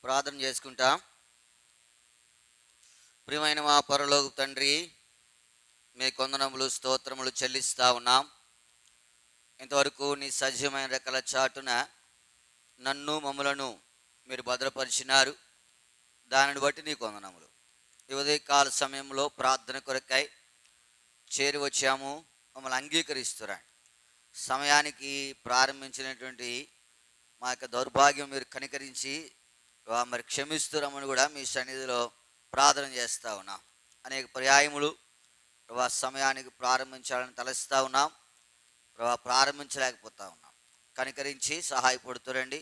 ప్రార్థన చేసుకుంటాం. ప్రియమైన మా పరలోక తండ్రి, మీ కొందనములు స్తోత్రములు చెల్లిస్తా ఉన్నాం. ఇంతవరకు నీ సజీవమైన రెక్కల చాటున నన్ను మమ్మలను మీరు భద్రపరిచినారు. దానిని బట్టి నీ కొందనములు. ఈ ఉదయకాల సమయంలో ప్రార్థన కొరకై చేరి వచ్చాము. మమ్మల్ని అంగీకరిస్తురండి. సమయానికి ప్రారంభించినటువంటి మా యొక్క దౌర్భాగ్యం మీరు కనికరించి మరి క్షమిస్తురమని కూడా మీ సన్నిధిలో ప్రార్థన చేస్తూ ఉన్నాం. అనేక పర్యాయములు ప్రభా సమయానికి ప్రారంభించాలని తలస్తూ ఉన్నాం. ప్రభా ప్రారంభించలేకపోతా ఉన్నాం. కనికరించి సహాయపడుతురండి.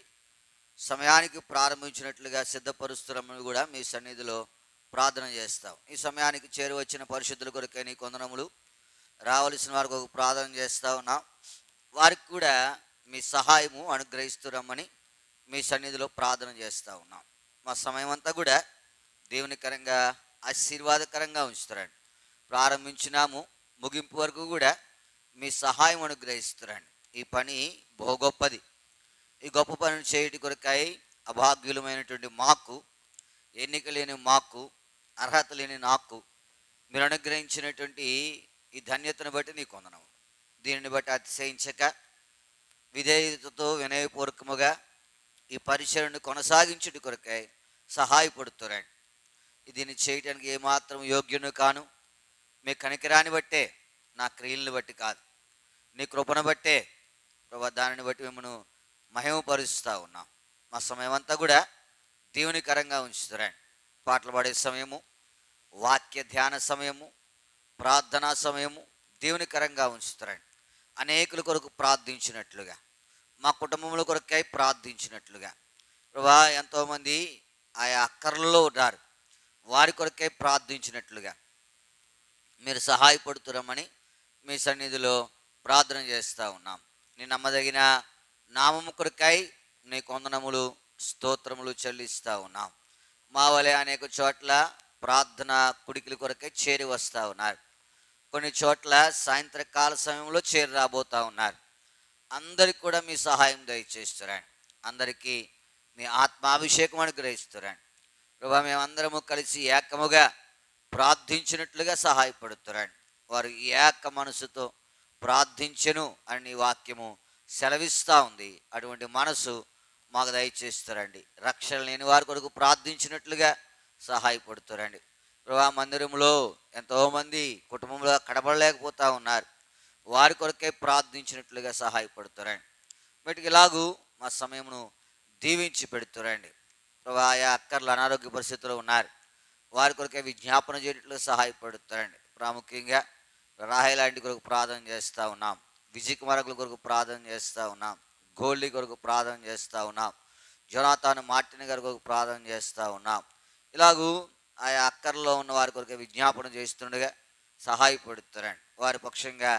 సమయానికి ప్రారంభించినట్లుగా సిద్ధపరుస్తురమని కూడా మీ సన్నిధిలో ప్రార్థన చేస్తాం. ఈ సమయానికి చేరి వచ్చిన పరిశుద్ధుల కొరకే నీ కొందనములు. రావలసిన వారికి ఒక ప్రార్థన చేస్తూ ఉన్నాం. వారికి కూడా మీ సహాయము అనుగ్రహిస్తురమ్మని మీ సన్నిధిలో ప్రార్థన చేస్తూ ఉన్నాం. మా సమయం అంతా కూడా దేవునికరంగా ఆశీర్వాదకరంగా ఉంచుతారండి. ప్రారంభించినాము, ముగింపు వరకు కూడా మీ సహాయం అనుగ్రహిస్తారండి. ఈ పని బహు గొప్పది. ఈ గొప్ప పనిని చేయటి కొరకై అభాగ్యులమైనటువంటి మాకు, ఎన్నిక లేని మాకు, అర్హత లేని నాకు మీరు అనుగ్రహించినటువంటి ఈ ధన్యతను బట్టి నీ కొందనము. దీనిని బట్టి అతిశయించక విధేయతతో వినయపూర్వకముగా ఈ పరిచయను కొనసాగించుటి కొరకై సహాయపడుతురండి. దీన్ని చేయటానికి ఏమాత్రం యోగ్యును కాను. మీ కనికరాన్ని బట్టే, నా క్రియలను బట్టి కాదు, నీ కృపను బట్టే ప్రభా, దానిని బట్టి మిమ్మల్ని మహిమపరుస్తూ ఉన్నాం. మా సమయం అంతా కూడా దేవునికరంగా ఉంచుతారండి. పాటలు పాడే సమయము, వాక్య ధ్యాన సమయము, ప్రార్థనా సమయము దేవునికరంగా ఉంచుతారండి. అనేకుల కొరకు ప్రార్థించినట్లుగా, మా కుటుంబముల కొరకై ప్రార్థించినట్లుగా ప్రభా, ఎంతోమంది ఆయా అక్కర్లలో ఉన్నారు, వారి కొరకై ప్రార్థించినట్లుగా మీరు సహాయపడుతురమని మీ సన్నిధిలో ప్రార్థన చేస్తూ ఉన్నాం. నీ నమ్మదగిన నామము కొరకై నీ కొందనములు స్తోత్రములు చెల్లిస్తూ ఉన్నాం. మా వలె అనేక చోట్ల ప్రార్థన కుడికిల కొరకై చేరి వస్తూ ఉన్నారు. కొన్ని చోట్ల సాయంత్రకాల సమయంలో చేరి రాబోతూ ఉన్నారు. అందరికి కూడా మీ సహాయం దయచేస్తారండి. అందరికీ మీ ఆత్మాభిషేకం అనుగ్రహిస్తారండి. ప్రభా, మేమందరము కలిసి ఏకముగా ప్రార్థించినట్లుగా సహాయపడుతారండి. వారు ఏక మనసుతో ప్రార్థించెను అని నీ వాక్యము సెలవిస్తూ ఉంది. అటువంటి మనసు మాకు దయచేస్తారండి. రక్షణ లేని వారి కొరకు ప్రార్థించినట్లుగా సహాయపడుతారండి. ప్రభా, మందిరంలో ఎంతోమంది కుటుంబంలో కడబడలేకపోతూ ఉన్నారు, వారి కొరకే ప్రార్థించినట్లుగా సహాయపడుతారండి. వీటికి ఇలాగూ మా సమయమును దీవించి పెడుతారండి. ప్రభా, ఆయా అక్కర్లు అనారోగ్య పరిస్థితుల్లో ఉన్నారు, వారి కొరకే విజ్ఞాపన చేయటంలో సహాయపడుతారండి. ప్రాముఖ్యంగా రాహేలాంటి కొరకు ప్రార్థన చేస్తూ ఉన్నాం. విజయ్ కుమార్ల కొరకు ప్రార్థన చేస్తూ ఉన్నాం. గోల్డీ కొరకు ప్రార్థన చేస్తూ ఉన్నాం. జొనాథన్ మార్టిన్ గారి కొరకు ప్రార్థన చేస్తూ ఉన్నాం. ఇలాగూ ఆయా అక్కర్లో ఉన్న వారి కొరకు విజ్ఞాపన చేస్తుండగా సహాయపడుతారండి. వారి పక్షంగా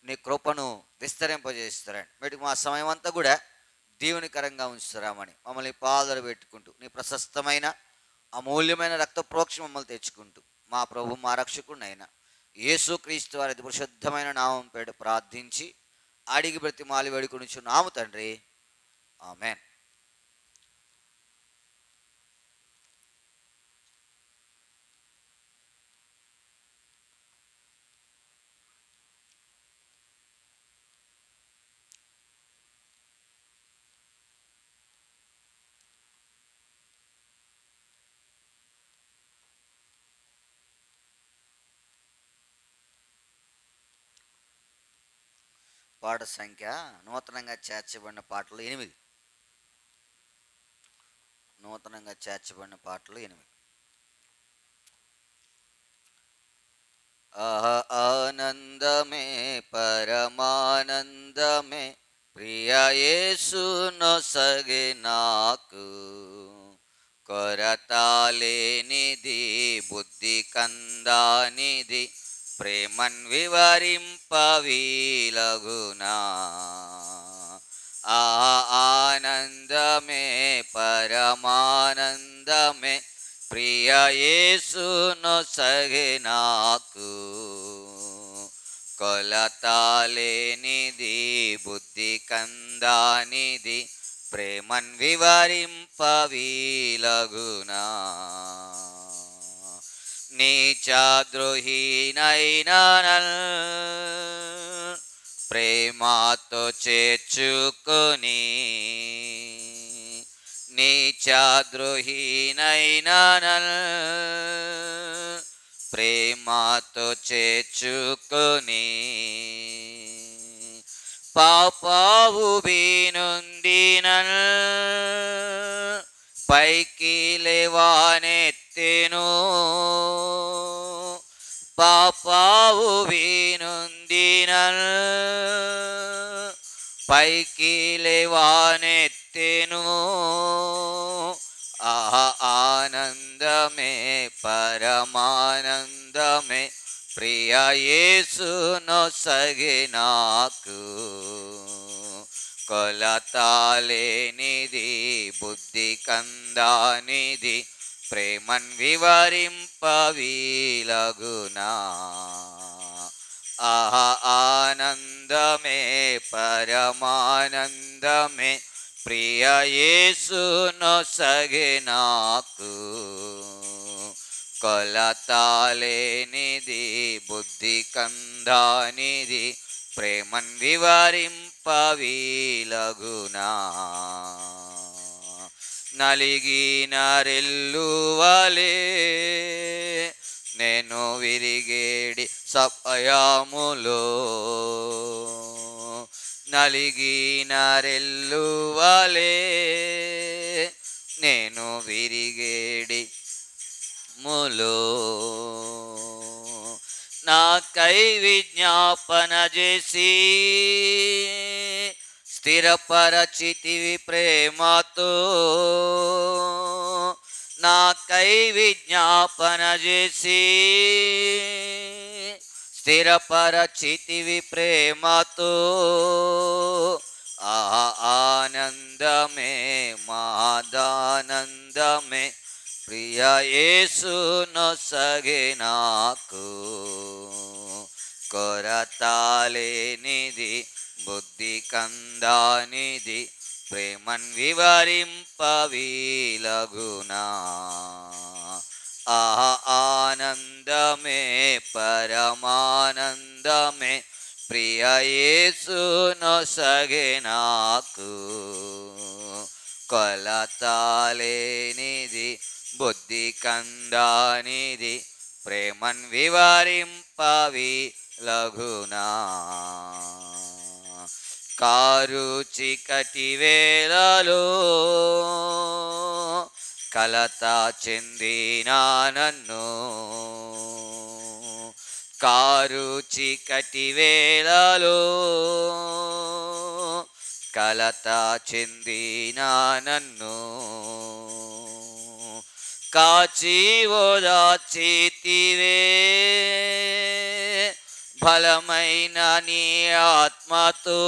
నీ కృపను విస్తరింపజేస్తారండి. వీటికి మా సమయం అంతా కూడా దీవెనికరంగా ఉంచుతామని మమ్మల్ని పాదలు పెట్టుకుంటూ నీ ప్రశస్తమైన అమూల్యమైన రక్త ప్రోక్ష మమ్మల్ని తెచ్చుకుంటూ మా ప్రభు మా రక్షకుడినైనా యేసుక్రీస్తు వారి అతి పరిశుద్ధమైన నామం పేట ప్రార్థించి అడిగి బ్రతిమాలి వేడుకొనుచున్నాము తండ్రి, ఆమేన్. పాట సంఖ్య నూతనంగా చేర్చబడిన పాటలు 8. నూతనంగా చేర్చబడిన పాటలు 8. ఆనందమే పరమానందమే ప్రియ యేసు నొసగే నాకు, కొరత లేనిది బుద్ధి కందానిది ప్రేమన్ వివరింపవీలగునా. ఆనందమే పరమానందమే ప్రియ యేసు నొసగే నాకు, కొలత లేనిది బుద్ధి కందానిది ప్రేమన్ వివరింపవీలగునా. నీచాద్రోహీనైనా ప్రేమతో చేర్చుకొని, నీచాద్రోహీనైనా ప్రేమతో చేర్చుకొని, పాపావు బీనుందినన్ పైకి లేవానెత్తెను, పాపావు బీనుందినన్ పైకి లేవానెత్తెను. ఆనందమే పరమానందమే ప్రియ యేసు నొసగి నాకు. కొలతాలేనిది బుద్ధి కందానిది ప్రేమన్ వివరింపవీలగునా. ఆనందమే పరమానందమే ప్రియ యేసు నొసగి నాకు. కొలతాలేనిది బుద్ధి కందానిది ప్రేమన్ వివరింపవీలగునా. నలిగిన రెల్లువలే నేను విరిగేడి సమయములో, నలిగిన రెల్లువలే నేను విరిగేడి ములో, నాకై విజ్ఞాపన చేసి స్థిరపరచితివి ప్రేమతో, నాకై విజ్ఞాపన చేసి స్థిరపరచితివి ప్రేమతో. ఆనందమే మాదానందమే ప్రియ యేసు నొసగి నాకు. కొరతాలేనిది బుద్ధి కందానిది ప్రేమన్ వివరింపవీలగునా. ఆనందమే పరమానందమే ప్రియ యేసు నొసగి నాకు. కొలతాలేనిది బుద్ధి కందానిది ప్రేమన్ వివరింపవీలగునా. కారు చీకటి వేళలో కలత చెందిన నన్ను, కారు చీకటి వేళలో కలత చెందిన నన్ను, కాచి ఓదార్చితివే బలమైన నీ ఆత్మతో,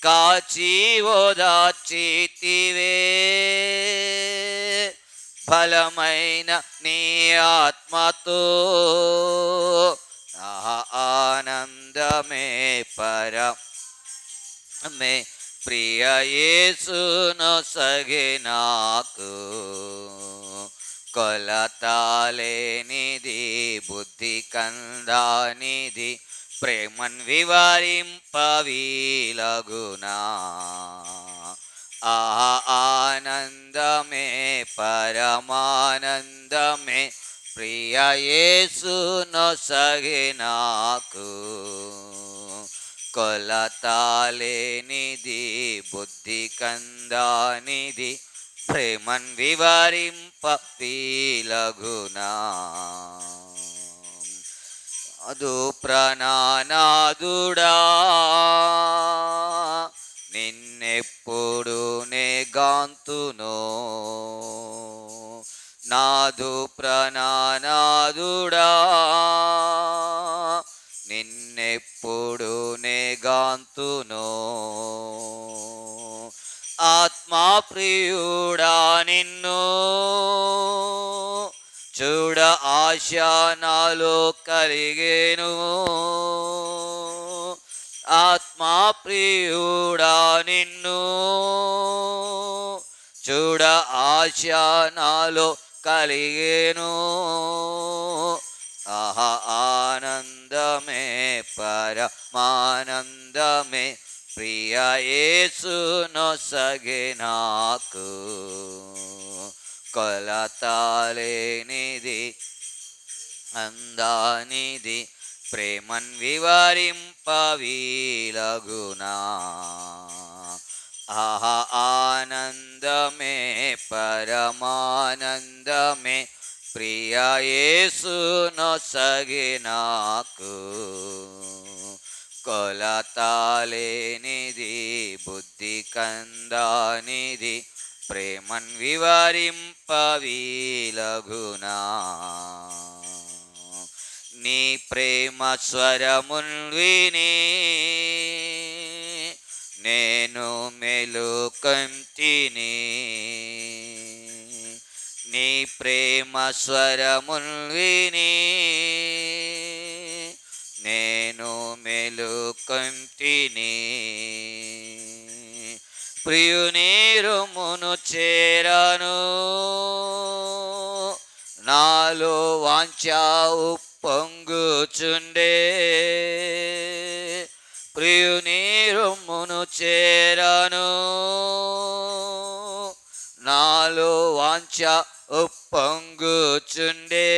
కాచి ఓదార్చితివే బలమైన నీ ఆత్మతో. ఆనందమే పరమే ప్రియ యేసు నొసగి నాకు. కొలతాలేనిది బుద్ధి కందానిది ప్రేమన్ వివరింపవీలగునా. ఆనందమే పరమానందమే ప్రియ యేసు నొసగి నాకు. కొలతాలేనిది బుద్ధి కందానిది ప్రేమన్ వివరింపవీలగునా. అదు ప్రాణనాథుడా నిన్నెప్పుడు నే గాంతునో, నాదు ప్రాణనాథుడా నిన్నెప్పుడు నే గాంతునో. ఆత్మా ప్రియుడా నిన్ను చూడ ఆశ నాలో కలిగేను, ఆత్మ ఆత్మా ప్రియుడా నిన్ను చూడ ఆశ నాలో కలిగేను. ఆహా ఆనందమే పరమానందమే ప్రియ యేసు నొసగే నాకు. కొలతాలేనిది అందానిది ప్రేమన్ వివరింపవీలగునా. ఆహా ఆనందమే పరమానందమే ప్రియ యేసు నొసగే నాకు. కొలతాలేనిది బుద్ధి కందానిది ప్రేమన్ వివరింపవీలగునా. నీ ప్రేమ స్వరమున్ విని నేను మెలుకంటిని. నీ ప్రేమ స్వరమున్ విని నేను మెలుకంటిని. ప్రియుని రొమ్మును చేరను నాలో వాంఛ ఉప్పొంగుచుండే. ప్రియుని రొమ్మును చేరను నాలో వాంఛ ఉప్పొంగుచుండే.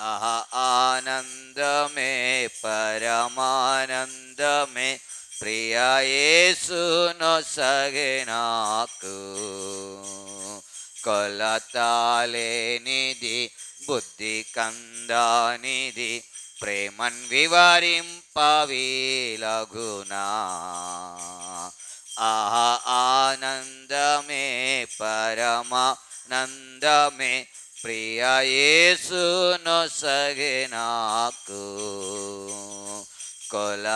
ఆహా ఆనందమే పరమానందమే ప్రియ యేసు నొసగే నాకు. కొలతాలేనిది బుద్ధి కందానిది ప్రేమన్ వివరింపవీలగునా. ఆహా ఆనందమే పరమానందమే ప్రియ యేసు నొసగే నాకు. కొలతాలేనిది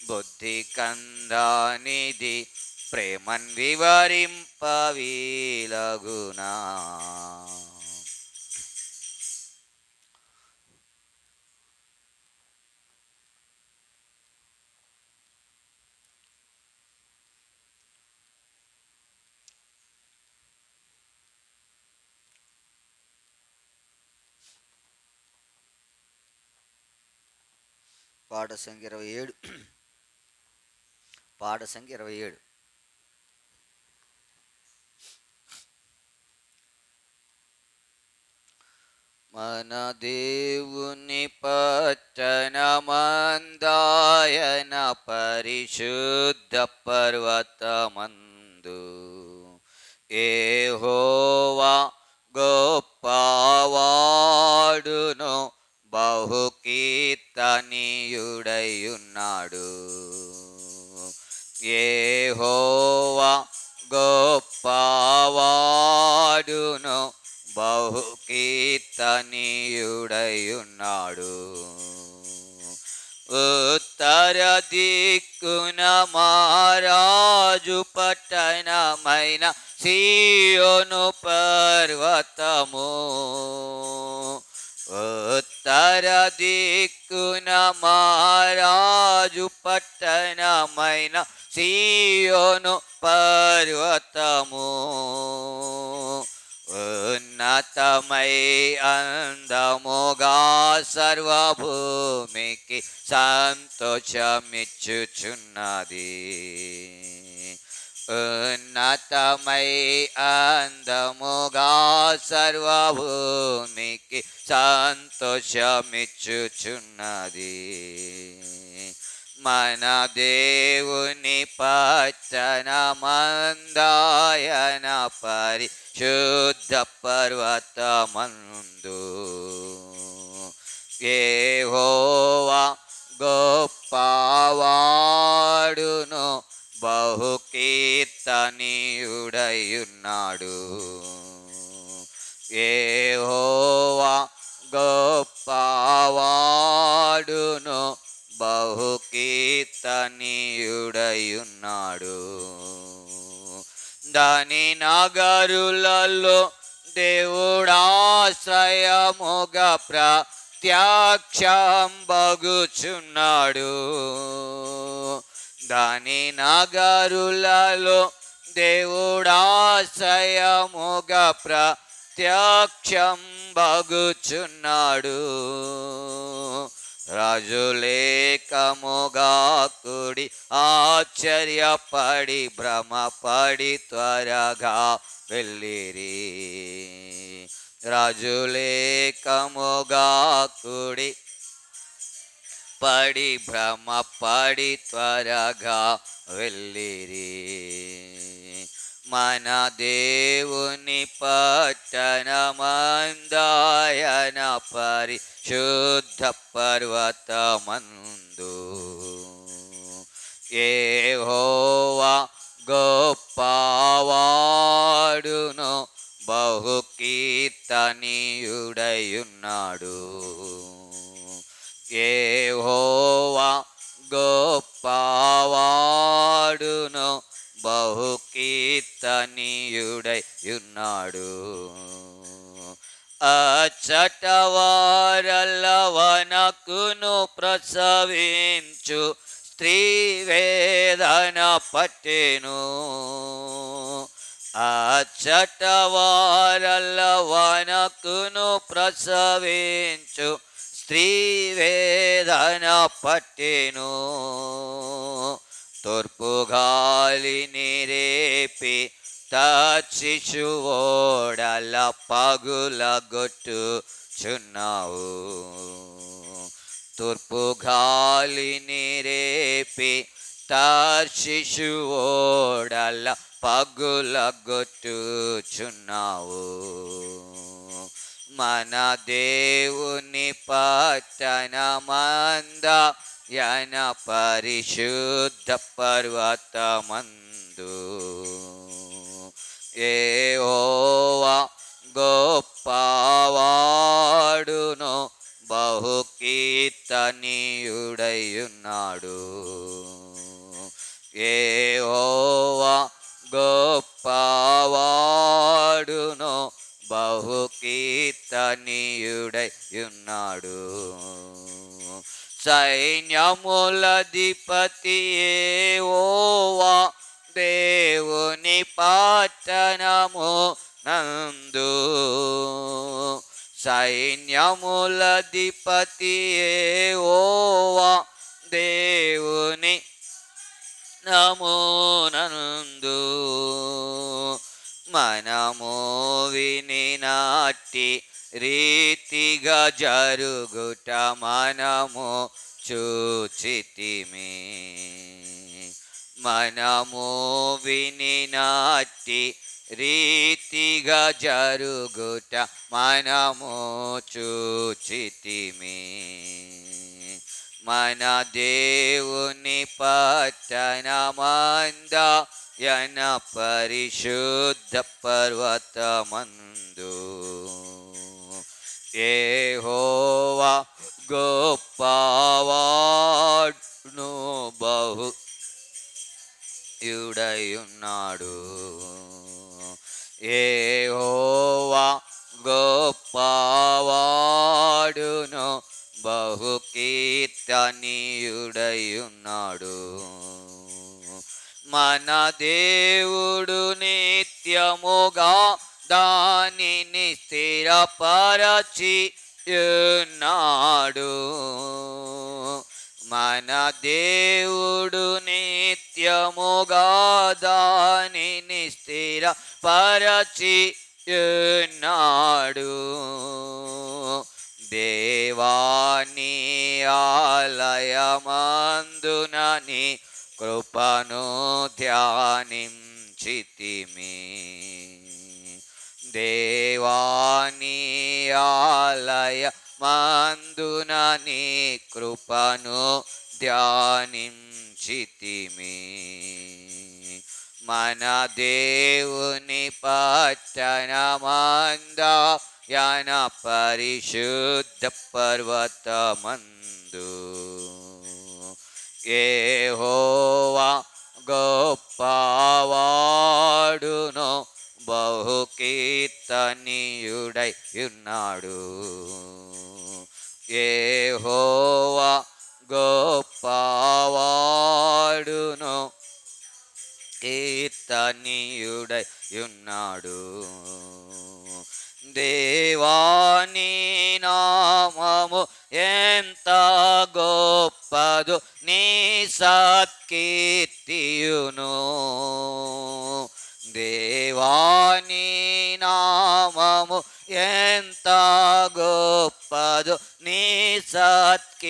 బుద్ధి కందానిది ప్రేమన్ వివరింపవీలగునా. పాట సంఖ్య 27. పాట సంఖ్య 27. మన దేవుని పట్టణమందాయన పరిశుద్ధ పర్వతమందు యెహోవా గొప్పవాడును బహుకీర్తనీయుడయున్నాడు. యెహోవా గొప్పవాడును బహుకీర్తనీయుడయున్నాడు. ఉత్తర దిక్కున మహారాజు పట్టణమైన సీయోను పర్వతము. ఉత్తర దిక్కున మహారాజు పట్టణమైన సీయోను పర్వతము. ఉన్నతమై అందముగా సర్వభూమికి సంతోషమిచ్చుచున్నది. ఉన్నతమై అందముగా సర్వభూమికి సంతోషమిచ్చుచున్నది. మన దేవుని పట్టణమందాయన పరిశుద్ధ పర్వతమందు యెహోవా గొప్పవాడును బహుకీర్తనీయుడయున్నాడు. యెహోవా గొప్పవాడును బహుకీర్తనీయుడయున్నాడు. దాని నగరులలో దేవుడాశ్రయముగా ప్రత్యక్షంబగుచున్నాడు. దాని నగరులలో దేవుడాశ్రయముగా ప్రత్యక్షంబగుచున్నాడు. రాజులేకముగా కుడి ఆశ్చర్యపడి భ్రమపడి త్వరగా వెళ్ళిరి. రాజులేకముగా కుడి పడి భ్రమపడి త్వరగా వెళ్ళిరి. మన దేవుని పట్టణమందాయన పరిశుద్ధ పర్వతమందు యెహోవా గొప్పవాడును బహు కీర్తనీయుడయున్నాడు. యెహోవా గొప్పవాడును బహు కీర్తనీయుడయున్నాడు. అచ్చట వారలవనకును ప్రసవించు స్త్రీ వేదన పట్టెను. అచ్చట వారలవనకును ప్రసవించు స్త్రీ వేదన పట్టెను. తూర్పు గాలిని రేపి శిశువోడల పగులగొట్టుచున్నావు. తూర్పు గాలిని రేపి శిశువోడల పగులగొట్టుచున్నావు. మన దేవుని పట్టణమందాయన పరిశుద్ధ పర్వతమందు యెహోవా గొప్పవాడును బహు కీర్తనీయుడయున్నాడు. యెహోవా గొప్పవాడును బహు కీర్తనీయుడయున్నాడు. సైన్యములధిపతి యెహోవా దేవుని పట్టణము నందు. సైన్యములధిపతి యెహోవా దేవుని నమునందు మనము వినినట్టి రీతిగా జరుగుట మనము చూచితిమి. మనము వినినట్టి రీతిగా జరుగుట మనము చూచితిమి. మన దేవుని పట్టణమందాయన పరిశుద్ధ పర్వతమందు యెహోవా గొప్పవాడును బహు యుడయున్నాడు. యెహోవా గొప్పవాడును బహు కీర్తనీయుడయున్నాడు. మన దేవుడు నిత్యముగా దానిని స్థిరపరచి ఉన్నాడు. మన దేవుడు నిత్యముగా దానిని స్థిరపరచి ఉన్నాడు. దేవాని ఆలయమందునని కృపను ధ్యానించితిమి. దేవాని ఆలయమందునని కృపను ధ్యానించితిమి. మన దేవుని పట్టణమందాయన పరిశుద్ధ పర్వతమందు యెహోవా గొప్పవాడును బహు కీర్తనీయుడయున్నాడు. యెహోవా గొప్పవాడును, కీర్తనీయుడై ఉన్నాడు. దేవాని నామము ఎంత గొప్పదు, నీ సత్కీర్తియును. దేవాని నామము ఎంత గొప్పదు, నీ సత్కీర్తియును.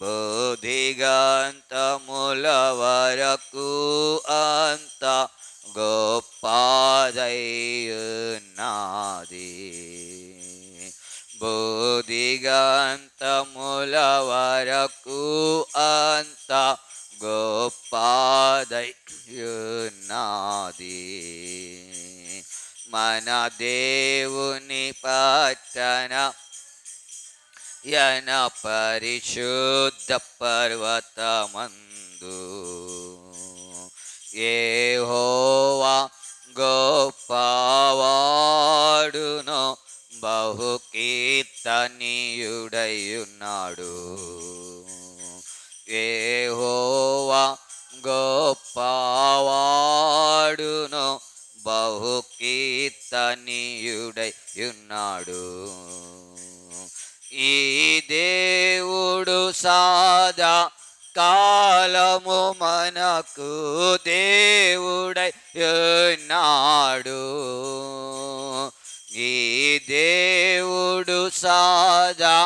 బుద్ధిగంతముల వరకు అంత గొప్పదయ్యున్నది. బుద్ధిగంతముల వరకు అంత గొప్పదయ్యున్నది. మన దేవుని పట్టణ యన పరిశుద్ధ పర్వతమందు యెహోవా గొప్పవాడును, బహు కీర్తనీయుడై ఉన్నాడు. యెహోవా గొప్పవాడును, బహు కీర్తనీయుడై ఉన్నాడు. ఈ దేవుడు సాదా కాలము మనకు దేవుడై ఉన్నాడు. ఈ దేవుడు సాదా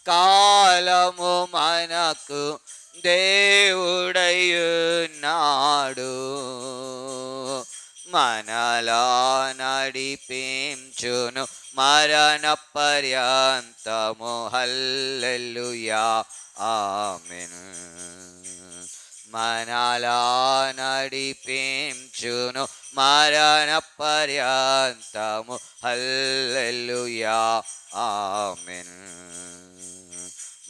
కాలము మనకు దేవుడై ఉన్నాడు. మనలా నడిపించును మరణ పర్యంతము. హల్లెలూయా, ఆమేన్. మనలా నడిపించును మరణ పర్యంతము. హల్లెలూయా, ఆమేన్.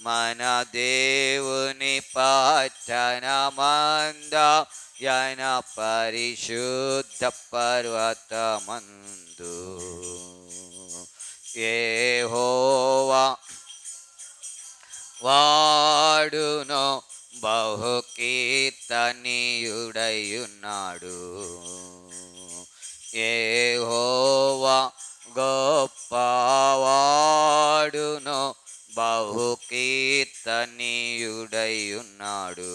మన దేవుని పట్టణమంద యన పరిశుద్ధ పర్వతమందు యెహోవా వాడును, బహు కీర్తనీయుడై ఉన్నాడు. యెహోవా గొప్పవాడును, బహు కీర్తనీయుడై ఉన్నాడు.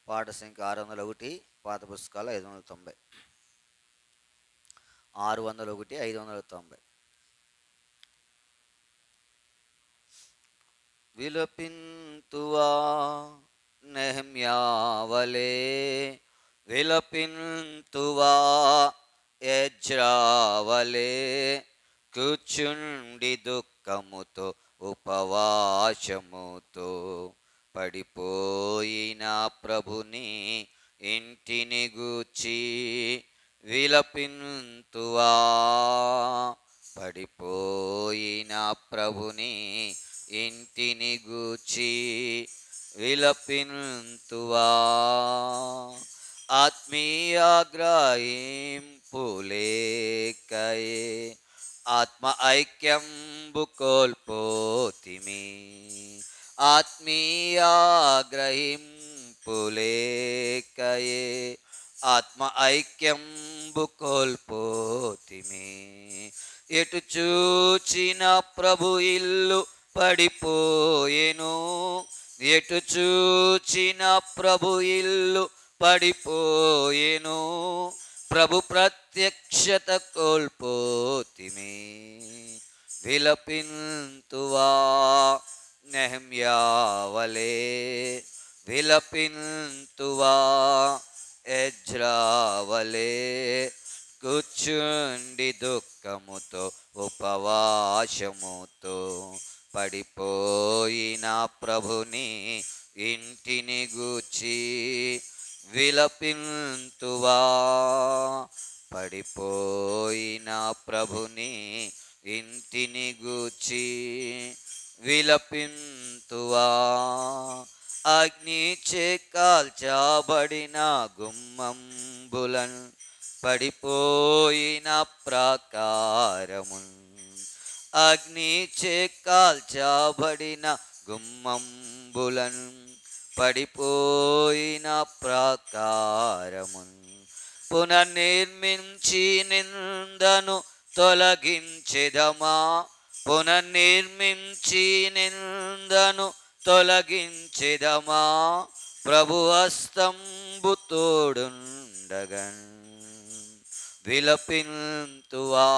పాట సంఖ్య 601, పాత పుస్తకాలు 590. 601, 590. విలపింతువా నెహెమ్యా వలె, విలపింతువా ఎజ్రా వలె, కూర్చుండి దుఃఖముతో ఉపవాసముతో పడిపోయిన ప్రభుని ఇంటిని గూర్చి విలపింతువా. పడిపోయిన ప్రభుని ఇంటిని గూర్చి విలపింతువా. ఆత్మీయ గ్రహింపులేకయే ఆత్మ ఐక్యంబు కోల్పోతిమి. ఆత్మీయ గ్రహింపులేకయే ఆత్మ ఐక్యంబు కోల్పోతిమి. ఎటు చూచిన ప్రభు ఇల్లు పడిపోయెను. ఎటు చూచిన ప్రభు ఇల్లు పడిపోయెను. ప్రభు ప్రత్యక్షత కోల్పోతిమి. విలపింతువా నెహెమ్యా వలె, విలపింతువా ఎజ్రా వలె, కూర్చుండి దుఃఖముతో ఉపవాసముతో పడిపోయిన ప్రభుని ఇంటిని గూర్చి విలపింతువా. పడిపోయిన ప్రభుని ఇంటిని గూర్చి విలపింతువా. అగ్నిచే కాల్చబడిన గుమ్మంబులన్ పడిపోయిన ప్రాకారమున్. అగ్నిచే కాల్చబడిన గుమ్మంబులన్ పడిపోయిన ప్రాకారమున్ పునర్నిర్మించి నిందను తొలగించెదమా. పునర్నిర్మించి నిందను తొలగించెదమా. ప్రభు హస్తంబు తోడుండగన్ విలపింతువా.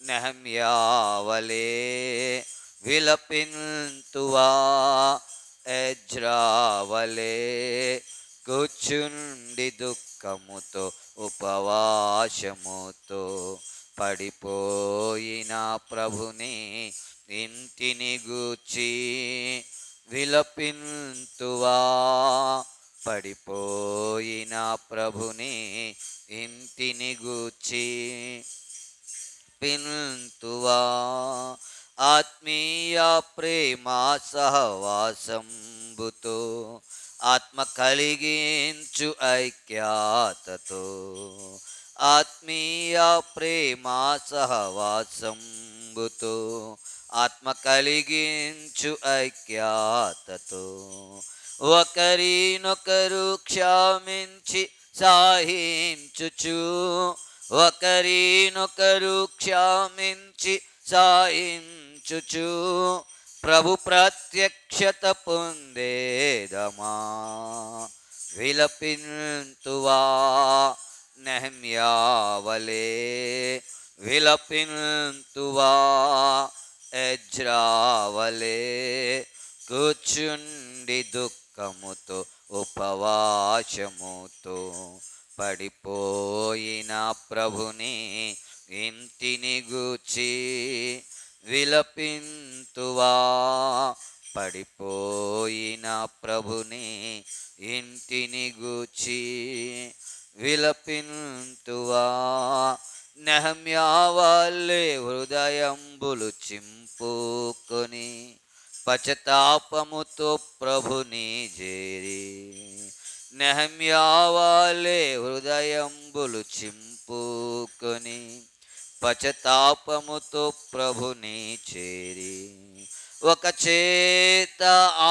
నెహమ్యావలే విలపింతువా. ఎజ్రావలే కూర్చుండి దుఃఖముతో ఉపవాసముతో పడిపోయిన ప్రభుని ఇంటిని గూర్చి విలపింతువా. పడిపోయిన ప్రభుని ఇంటిని గూర్చి పింతువా. ఆత్మీయ ప్రేమ సహవాసంబుతో ఆత్మ కలిగించు ఐక్యతతో. ఆత్మీయ ప్రేమ సహవాసంబుతో ఆత్మ కలిగించు ఐక్యతతో ఒకరినొకరు క్షమించి సహించుచు. ఒకరినొకరు క్షమించి సహించుచు ప్రభు ప్రత్యక్షత పొందేదమా. విలపింతువా. నెహమ్యావలే విలపింతువా. ఎజ్రావలే కూర్చుండి దుఃఖముతో ఉపవాసముతో పడిపోయిన ప్రభుని ఇంటిని గూర్చి విలపింతువా. పడిపోయిన ప్రభుని ఇంటిని గూర్చి విలపింతువా. నెహమ్యావలే హృదయంబులు చింపుకొని పశ్చాత్తాపముతో ప్రభుని చేరి. నెహమ్యావలే హృదయంబులు చింపుకొని పశ్చాత్తాపముతో ప్రభుని చేరి. ఒక చేత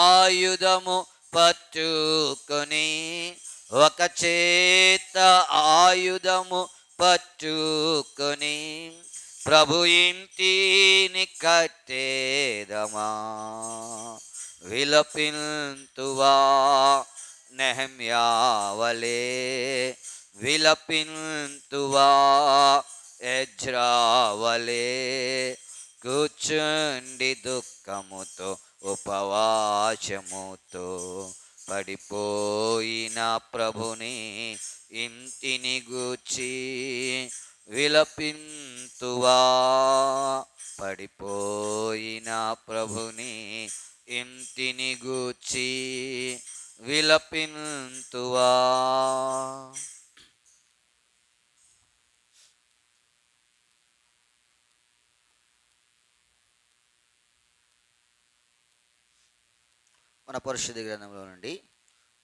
ఆయుధము పట్టుకొని. ఒక చేత ఆయుధము పట్టుకొని ప్రభు ఇంటిని కట్టేదమా. విలపింతువా. నెహమ్యావలే విలపింతువా. ఎజ్రావలే కూర్చుండి దుఃఖముతో ఉపవాసముతో పడిపోయిన ప్రభుని ఇంటిని గూర్చి విలపింతువా. పడిపోయిన ప్రభుని ఇంటిని గూర్చి విలపింతువా. మన పరిశుద్ధ గ్రంథంలో నుండి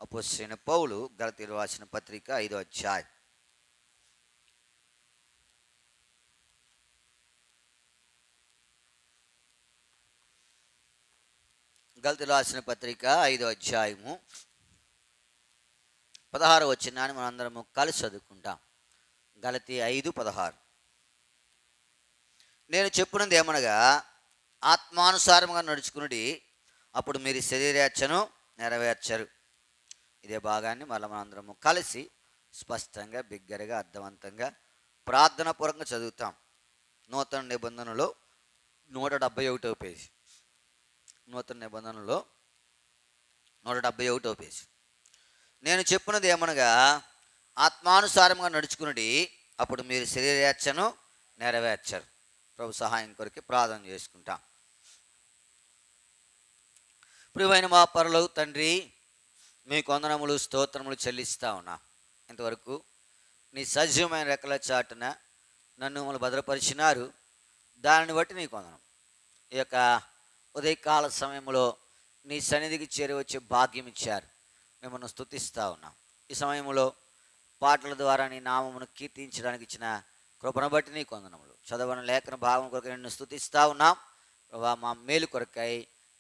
అపోస్తలుడైన పౌలు గలతీయులకు రాసిన పత్రిక 5వ అధ్యాయం. గలతీయులకు రాసిన పత్రిక 5వ అధ్యాయము 16వ వచనాన్ని మనందరము కలిసి చదువుకుంటాం. గలతీ 5:16. నేను చెప్పున్నది ఏమనగా ఆత్మానుసారముగా నడుచుకునుడి, అప్పుడు మీరు శరీరేచ్ఛను నెరవేర్చరు. ఇదే భాగాన్ని మళ్ళీ మనందరము కలిసి స్పష్టంగా బిగ్గరగా అర్థవంతంగా ప్రార్థనాపూర్వకంగా చదువుతాం. నూతన నిబంధనలో 171వ పేజీ. నూతన నిబంధనలో 171వ పేజీ. నేను చెప్పున్నది ఏమనగా ఆత్మానుసారంగా నడుచుకునుడి, అప్పుడు మీరు శరీరేచ్ఛను నెరవేర్చరు. ప్రభు సహాయం కొరకు ప్రార్థన చేసుకుంటాం. ప్రియమైన మా పరలోక తండ్రి, మీకు వందనములు స్తోత్రములు చెల్లిస్తా ఉన్నా. ఇంతవరకు నీ సజీవమైన రెక్కల చాటున నన్ను మమ్మల్ని భద్రపరిచినారు. దానిని బట్టి నీకు వందనం. ఈ యొక్క ఉదయకాల సమయంలో నీ సన్నిధికి చేరి వచ్చే భాగ్యం ఇచ్చారు. మిమ్మల్ని స్తుతిస్తూ ఉన్నాం. ఈ సమయంలో పాటల ద్వారా నీ నామమును కీర్తించడానికి ఇచ్చిన కృపను బట్టి నీకు వందనములు. చదవని లేఖన భావం కొరకు నిన్ను స్తుతిస్తూ ఉన్నాం ప్రభా. మా మేలు కొరకై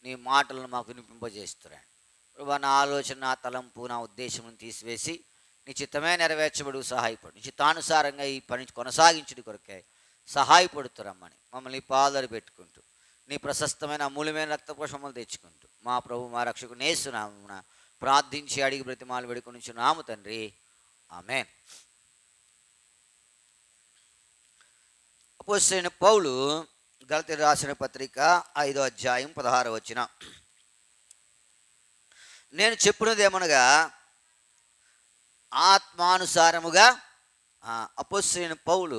నీ మాటలను మాకు వినిపింపజేస్తున్నాను ప్రభా. నా ఆలోచన, నా తలంపు, నా ఉద్దేశం తీసివేసి నీ చిత్తమే నెరవేర్చబడు సహాయపడు. నీ చిత్తానుసారంగా ఈ పని కొనసాగించుడి కొరకై సహాయపడుతురమ్మని మమ్మల్ని పాదాలు పెట్టుకుంటూ నీ ప్రశస్తమైన అమూల్యమైన రక్తపోషములు తెచ్చుకుంటూ మా ప్రభు మా రక్షకుడు యేసు నామమున ప్రార్థించి అడిగి బ్రతిమాలు వేడుకొనుచున్నాము తండ్రి. ఆమేన్. అపోస్తలుడైన పౌలు గలతీయులకు రాసిన పత్రిక 5వ అధ్యాయం 16వ వచనం. నేను చెప్పినదేమనగా ఆత్మానుసారముగా. అపోస్తలుడైన పౌలు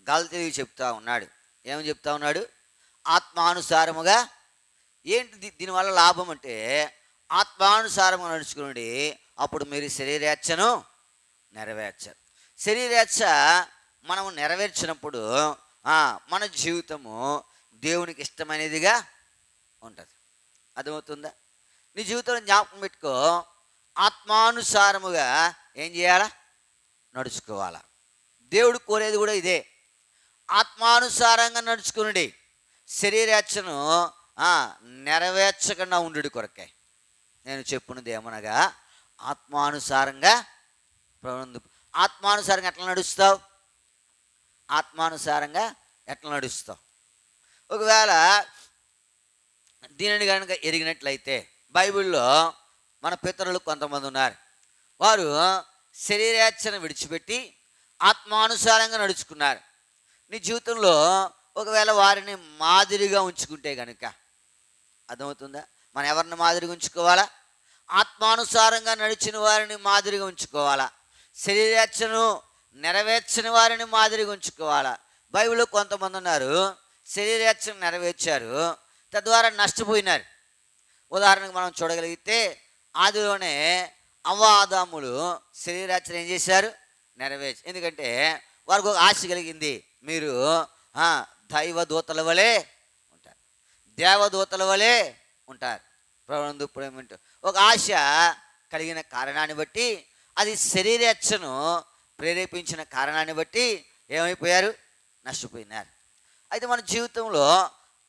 గలతీయులకు చెప్తా ఉన్నాడు. ఏమని చెప్తా ఉన్నాడు? ఆత్మానుసారముగా. ఏంటి దీనివల్ల లాభం అంటే, ఆత్మానుసారముగా నడుచుకుని అప్పుడు మీరు శరీరేచ్ఛను నెరవేర్చారు. శరీరేచ్ఛ మనము నెరవేర్చినప్పుడు మన జీవితము దేవునికి ఇష్టమైనదిగా ఉంటుంది. అర్థమవుతుందా? నీ జీవితంలో జ్ఞాపకం పెట్టుకో, ఆత్మానుసారముగా ఏం చేయాలా? నడుచుకోవాలా. దేవుడు కోరేది కూడా ఇదే. ఆత్మానుసారంగా నడుచుకుని శరీరేచ్ఛను నెరవేర్చకుండా ఉండు కొరకే నేను చెప్పున్నది ఏమనగా ఆత్మానుసారంగా. ఆత్మానుసారంగా ఎట్లా నడుస్తావు? ఆత్మానుసారంగా ఎట్లా నడుస్తావు? ఒకవేళ దీనిని కనుక ఎరిగినట్లయితే, బైబిల్లో మన పితరులు కొంతమంది ఉన్నారు. వారు శరీరేచ్ఛను విడిచిపెట్టి ఆత్మానుసారంగా నడుచుకున్నారు. నీ జీవితంలో ఒకవేళ వారిని మాదిరిగా ఉంచుకుంటే కనుక, అర్థమవుతుందా? మనం ఎవరిని మాదిరిగా ఉంచుకోవాలా? ఆత్మానుసారంగా నడిచిన వారిని మాదిరిగా ఉంచుకోవాలా. శరీరేచ్ఛను నెరవేర్చని వారిని మాదిరిగా ఉంచుకోవాలా. బైబిల్లో కొంతమంది ఉన్నారు, శరీరేచ్ఛను నెరవేర్చారు, తద్వారా నష్టపోయినారు. ఉదాహరణకు మనం చూడగలిగితే, ఆదిలోనే అవ్వ ఆదాములు శరీరేచ్ఛను ఏం చేశారు? నెరవేర్చి. ఎందుకంటే వారికి ఒక ఆశ కలిగింది, మీరు దైవదూతల వలె ఉంటారు, దేవదూతల వలె ఉంటారు. ప్రభునందు ప్రేమింటూ ఒక ఆశ కలిగిన కారణాన్ని బట్టి, అది శరీరేచ్ఛను ప్రేరేపించిన కారణాన్ని బట్టి ఏమైపోయారు? నష్టపోయినారు. అయితే మన జీవితంలో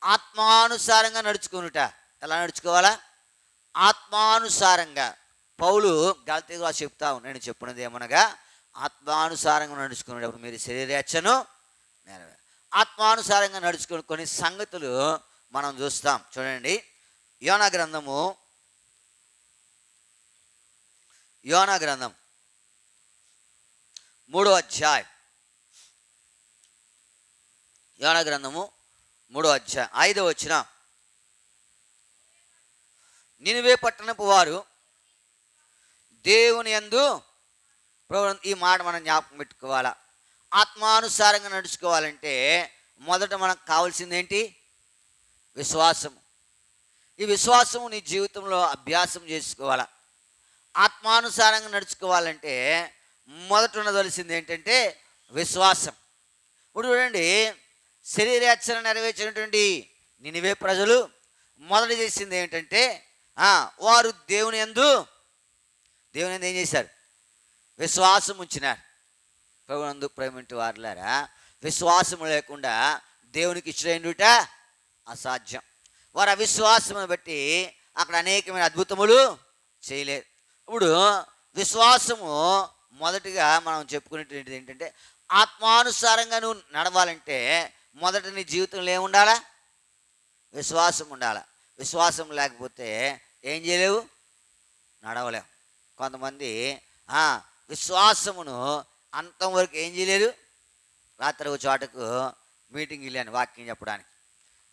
ఆత్మానుసారంగా నడుచుకునుట. ఎలా నడుచుకోవాలా? ఆత్మానుసారంగా. పౌలు గలతీయులకు చెప్తా నేను చెప్పినది ఏమనగా, ఆత్మానుసారంగా నడుచుకునేటప్పుడు మీరు శరీరేచ్ఛను నెరవేరు. ఆత్మానుసారంగా నడుచుకునే కొన్ని సంగతులు మనం చూస్తాం. చూడండి, యోనా గ్రంథం 3వ అధ్యాయం. యోనా గ్రంథము 3వ అధ్యాయం 5వ వచనం. నినివే పట్టణపు వారు దేవుని యందు. ఈ మాట మనం జ్ఞాపకం పెట్టుకోవాలా. ఆత్మానుసారంగా నడుచుకోవాలంటే మొదట మనకు కావాల్సింది ఏంటి? విశ్వాసము. ఈ విశ్వాసము నీ జీవితంలో అభ్యాసం చేసుకోవాలా. ఆత్మానుసారంగా నడుచుకోవాలంటే మొదట ఉండవలసింది ఏంటంటే విశ్వాసం. ఇప్పుడు చూడండి, శరీరేచ్ఛను నెరవేర్చినటువంటి నినివే ప్రజలు మొదట చేసింది ఏంటంటే, వారు దేవుని యందు ఏం చేశారు? విశ్వాసం ఉంచినారు. ప్రభునందు ప్రేమింటి వారులారా, విశ్వాసం లేకుండా దేవునికి ఇష్టమైనట అసాధ్యం. వారు అవిశ్వాసమును బట్టి అక్కడ అనేకమైన అద్భుతములు చేయలేదు. ఇప్పుడు విశ్వాసము మొదటిగా మనం చెప్పుకునేటువంటిది ఏంటంటే, ఆత్మానుసారంగా నువ్వు నడవాలంటే మొదట నీ జీవితంలో ఏముండాలా? విశ్వాసం ఉండాలి. విశ్వాసం లేకపోతే ఏం చేయలేవు? నడవలేవు. కొంతమంది విశ్వాసమును అంతవరకు ఏం చేయలేరు. రాత్రి ఒక చోటకు మీటింగ్ వెళ్ళాను వాక్యం చెప్పడానికి.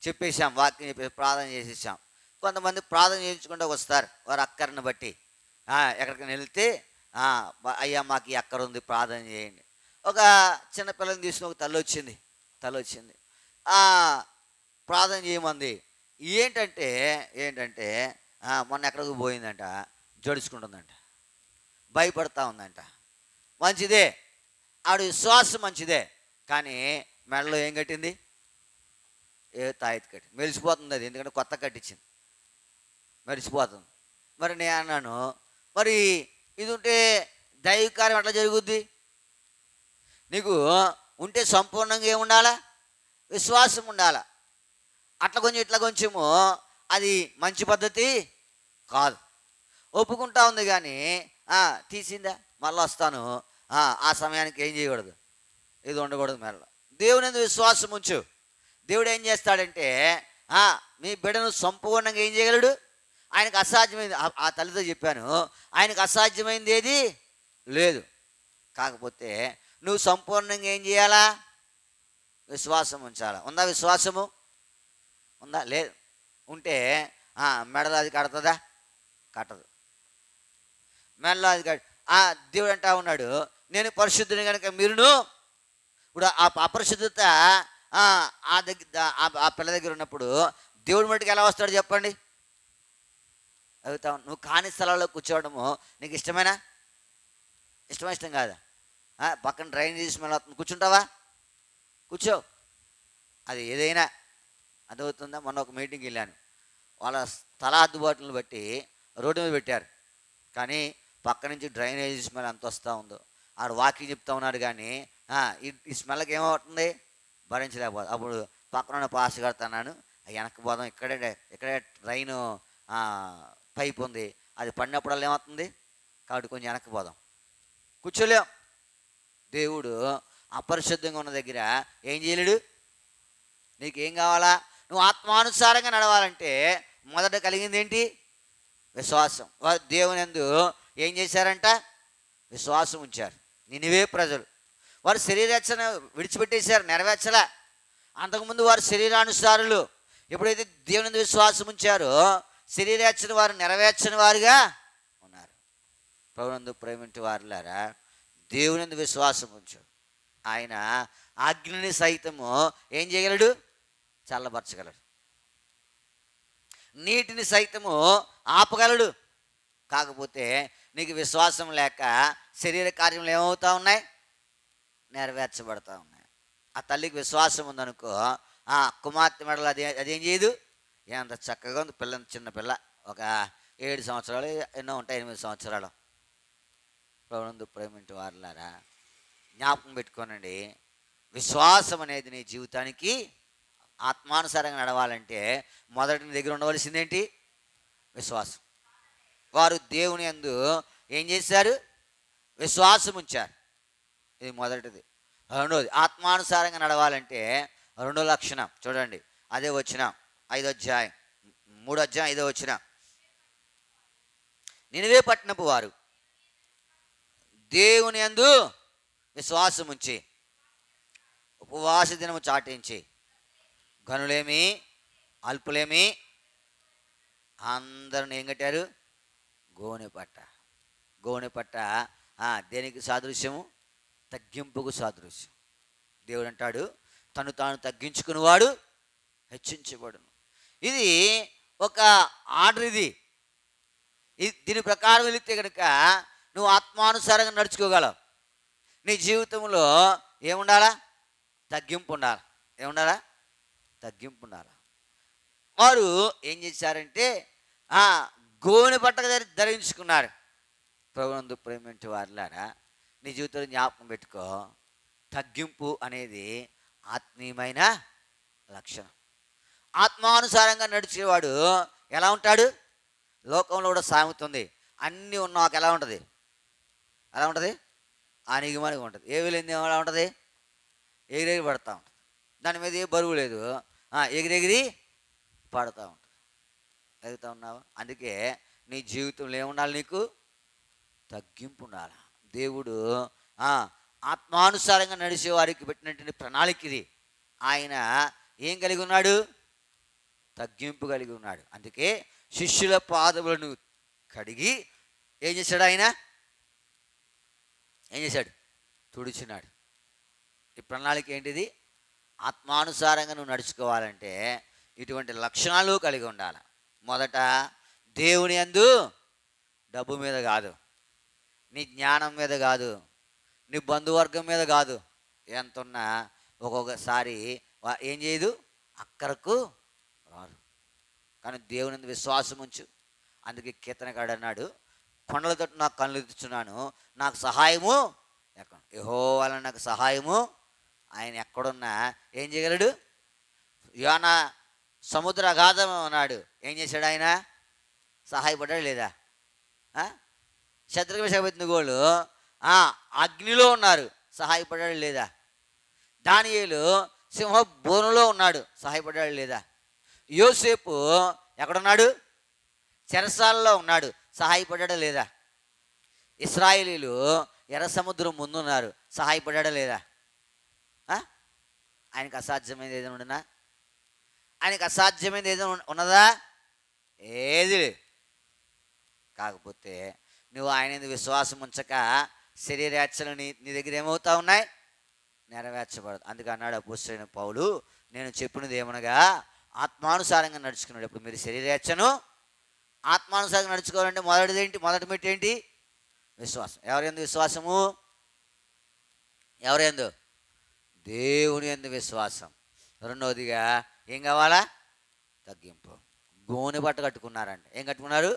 చెప్పేసాం, వాక్యం చెప్పేసి ప్రార్థన చేసేసాం. కొంతమంది ప్రార్థన చేయించుకుంటూ వస్తారు వారు అక్కరని బట్టి. ఎక్కడికైనా వెళ్తే అయ్యా మాకు ఈ అక్కర ఉంది ప్రార్థన చేయండి. ఒక చిన్న పిల్లని తీసుకుని ఒక తల్లి వచ్చింది ప్రార్థన చేయమంది. ఏంటంటే మొన్న ఎక్కడికి పోయిందంట, జడుచుకుంటుందంట, భయపడతా ఉందంట. మంచిదే, ఆవిడ విశ్వాసం మంచిదే, కానీ మెడలో ఏం కట్టింది? ఏ తాయెత్తు కట్టి మెరిసిపోతుంది అది, ఎందుకంటే కొత్త కట్టించింది, మెరిసిపోతుంది. మరి నేను అన్నాను, మరి ఇది ఉంటే దైవ కార్యం ఎట్లా జరుగుద్ది? నీకు ఉంటే సంపూర్ణంగా ఏముండాలా? విశ్వాసం ఉండాలా. అట్లా కొంచెం ఇట్లా కొంచెము అది మంచి పద్ధతి కాదు. ఒప్పుకుంటా ఉంది కానీ తీసిందా మళ్ళీ వస్తాను, ఆ సమయానికి ఏం చేయకూడదు, ఇది ఉండకూడదు. మెల్ల దేవుని యందు విశ్వాసం ఉంచు. దేవుడు ఏం చేస్తాడంటే మీ బిడ్డను సంపూర్ణంగా ఏం చేయగలడు? ఆయనకు అసాధ్యమైంది, ఆ తల్లితో చెప్పాను, ఆయనకు అసాధ్యమైంది ఏది లేదు. కాకపోతే నువ్వు సంపూర్ణంగా ఏం చేయాలా? విశ్వాసం ఉంచాలా. ఉందా విశ్వాసము? ఉందా? లేదు. ఉంటే మెడలో అది కడుతుందా? కట్టదు. మెడలో అది దేవుడు అంటా ఉన్నాడు, నేను పరిశుద్ధుని కనుక మీరును. ఇప్పుడు ఆ అపరిశుద్ధత ఆ పిల్ల దగ్గర ఉన్నప్పుడు దేవుడి మట్టుకు ఎలా వస్తాడు చెప్పండి? అడుగుతావు. నువ్వు కాని స్థలాల్లో కూర్చోవడము నీకు ఇష్టమేనా? ఇష్టం కాదా? పక్కన డ్రైనేజ్ స్మెల్ వస్తుంది, కూర్చుంటావా? కూర్చో. అది ఏదైనా అదవుతుందా? మొన్న ఒక మీటింగ్కి వెళ్ళాను, వాళ్ళ స్థల అందుబాటులను బట్టి రోడ్డు మీద పెట్టారు, కానీ పక్క నుంచి డ్రైనేజ్ స్మెల్ ఎంత వస్తూ ఉందో. ఆడు వాకింగ్ చెప్తా ఉన్నాడు కానీ ఈ స్మెల్కి ఏమవుతుంది? భరించలేకపోతుంది. అప్పుడు పక్కన పాస్ కడుతున్నాను, వెనక్కి పోదాం, ఇక్కడే రైను పైప్ ఉంది, అది పడినప్పుడల్లా ఏమవుతుంది? కాబట్టి కొంచెం వెనక్కి పోదాం, కూర్చోలేం. దేవుడు అపరిశుద్ధంగా ఉన్న దగ్గర ఏం చేయలేడు. నీకేం కావాలా? నువ్వు ఆత్మానుసారంగా నడవాలంటే మొదట కలిగింది ఏంటి? విశ్వాసం. వారు దేవుని యందు ఏం చేశారంట? విశ్వాసం ఉంచారు. నినివే ప్రజలు వారు శరీరేచ్ఛన విడిచిపెట్టేశారు, నెరవేర్చలే. అంతకుముందు వారు శరీరానుసారులు. ఎప్పుడైతే దేవుని యందు విశ్వాసం ఉంచారో శరీరేచ్ఛన వారు నెరవేర్చని వారుగా ఉన్నారు. ప్రభునందు ప్రేమింటి వారులారా, దేవుని యందు విశ్వాసం ఉంచు. ఆయన అగ్నిని సైతము ఏం చేయగలడు? చల్లబరచగలడు. నీటిని సైతము ఆపగలడు. కాకపోతే నీకు విశ్వాసం లేక శరీర కార్యములు ఏమవుతా ఉన్నాయి? నెరవేర్చబడతా ఉన్నాయి. ఆ తల్లికి విశ్వాసం ఉందనుకో, కుమార్తె మెడలు అదేం చేయదు. ఎంత చక్కగా ఉంది పిల్ల, చిన్న పిల్ల, ఒక 7 సంవత్సరాలు ఎన్నో ఉంటాయి, 8 సంవత్సరాలు. ప్రభునందు ప్రేమింటి వారులారా, జ్ఞాపకం పెట్టుకోనండి, విశ్వాసం అనేది నీ జీవితానికి ఆత్మానుసారంగా నడవాలంటే మొదటి నీ దగ్గర ఉండవలసిందేంటి? విశ్వాసం. వారు దేవుని యందు ఏం చేశారు? విశ్వాసం ఉంచారు. ఇది మొదటిది. రెండోది, ఆత్మానుసారంగా నడవాలంటే రెండో లక్షణం చూడండి, అదే వచ్చిన 5వ అధ్యాయం 3వ అధ్యాయం 5వ వచనం. నినివే పట్టణపు వారు దేవుని యందు విశ్వాసం ఉంచి ఉపవాస దినము చాటించి గనులేమి అల్పులేమి అందరిని ఏం కట్టారు? గోనె పట్ట దేనికి సాదృశ్యము? తగ్గింపుకు సాదృశ్యం. దేవుడు అంటాడు, తను తాను తగ్గించుకునేవాడు హెచ్చించబడును. ఇది ఒక ఆర్డర్. ఇది దీని ప్రకారం వెళితే కనుక నువ్వు ఆత్మానుసారంగా నడుచుకోగలవు. నీ జీవితంలో ఏముండాలా? తగ్గింపు ఉండాలి. ఏముండాలా? తగ్గింపు ఉండాలి. వారు ఏం చేశారంటే గోనె పట్ట ధరించుకున్నారు. ప్రభునందు ప్రేమించే వారులారా, నీ జీవితంలో జ్ఞాపకం పెట్టుకో, తగ్గింపు అనేది ఆత్మీయమైన లక్షణం. ఆత్మానుసారంగా నడిచేవాడు ఎలా ఉంటాడు? లోకంలో కూడా సాగుతుంది, అన్నీ ఉన్నాక ఎలా ఉంటుంది? అణిగిమణిగా ఉంటుంది. ఏ వీలైంది ఎలా ఉంటుంది? ఎగిరెగిరి పడతా ఉంటుంది. దాని మీద ఏ బరువు లేదు, ఎగిరెగిరి పడతా ఉంటుంది. ఎదుగుతా ఉన్నావా? అందుకే నీ జీవితంలో ఏముండాలి? నీకు తగ్గింపు ఉండాలి. దేవుడు ఆత్మానుసారంగా నడిచే వారికి పెట్టినటువంటి ప్రణాళిక ఇది. ఆయన ఏం కలిగి ఉన్నాడు? తగ్గింపు కలిగి ఉన్నాడు. అందుకే శిష్యుల పాదములను కడిగి ఏం చేశాడు? ఆయన ఏం చేశాడు? తుడిచినాడు. ఈ ప్రణాళిక ఏంటిది? ఆత్మానుసారంగా నువ్వు నడుచుకోవాలంటే ఇటువంటి లక్షణాలు కలిగి ఉండాలి. మొదట దేవుని యందు డబ్బు మీద కాదు, నీ జ్ఞానం మీద కాదు, నీ బంధువర్గం మీద కాదు. ఎంతున్నా ఒక్కొక్కసారి ఏం చేయదు? అక్కరకు రారు. కానీ దేవుని యందు విశ్వాసం ఉంచు. అందుకే కీర్తనకాడు అన్నాడు, కొండల తట్టు నాకు కళ్ళు ఎత్తుచున్నాను, నాకు సహాయము ఎక్కడ, యెహోవా వలన నాకు సహాయము. ఆయన ఎక్కడున్నా ఏం చేయగలడు? యోనా సముద్ర అగాధం ఉన్నాడు, ఏం చేశాడు ఆయన? సహాయపడ్డాడు లేదా? శత్రుఘ్న అబేద్నెగోలు అగ్నిలో ఉన్నారు, సహాయపడ్డాడు లేదా? దానియేలు సింహ బోనులో ఉన్నాడు, సహాయపడ్డాడు లేదా? యోసేపు ఎక్కడున్నాడు? చెరసాలలో ఉన్నాడు, సహాయపడ్డాడా లేదా? ఇశ్రాయేలీలు ఎర్ర సముద్రం ముందున్నారు, సహాయపడ్డాడా లేదా? ఆయనకు అసాధ్యమైనది ఏదైనా ఉండనా? ఆయనకు అసాధ్యమైనది ఏదైనా ఉన్నదా? ఏది లేదు. కాకపోతే నువ్వు ఆయన విశ్వాసం ఉంచక శరీరేచ్ఛలు నీ దగ్గర ఏమవుతా ఉన్నాయి? నెరవేర్చబడదు. అందుకే అన్నాడు అపోస్తలుడైన పౌలు, నేను చెప్పినది ఏమనగా ఆత్మానుసారంగా నడుచుకున్నాడు. ఇప్పుడు మీరు శరీరేచ్ఛను ఆత్మానుసారంగా నడుచుకోవాలంటే మొదటి మెట్టు ఏంటి? విశ్వాసం. ఎవరి విశ్వాసము? ఎవరి? దేవుని యందు విశ్వాసం. రెండవదిగా ఏం కావాలా? తగ్గింపు. గోనె బట్ట కట్టుకున్నారండి. ఏం కట్టుకున్నారు?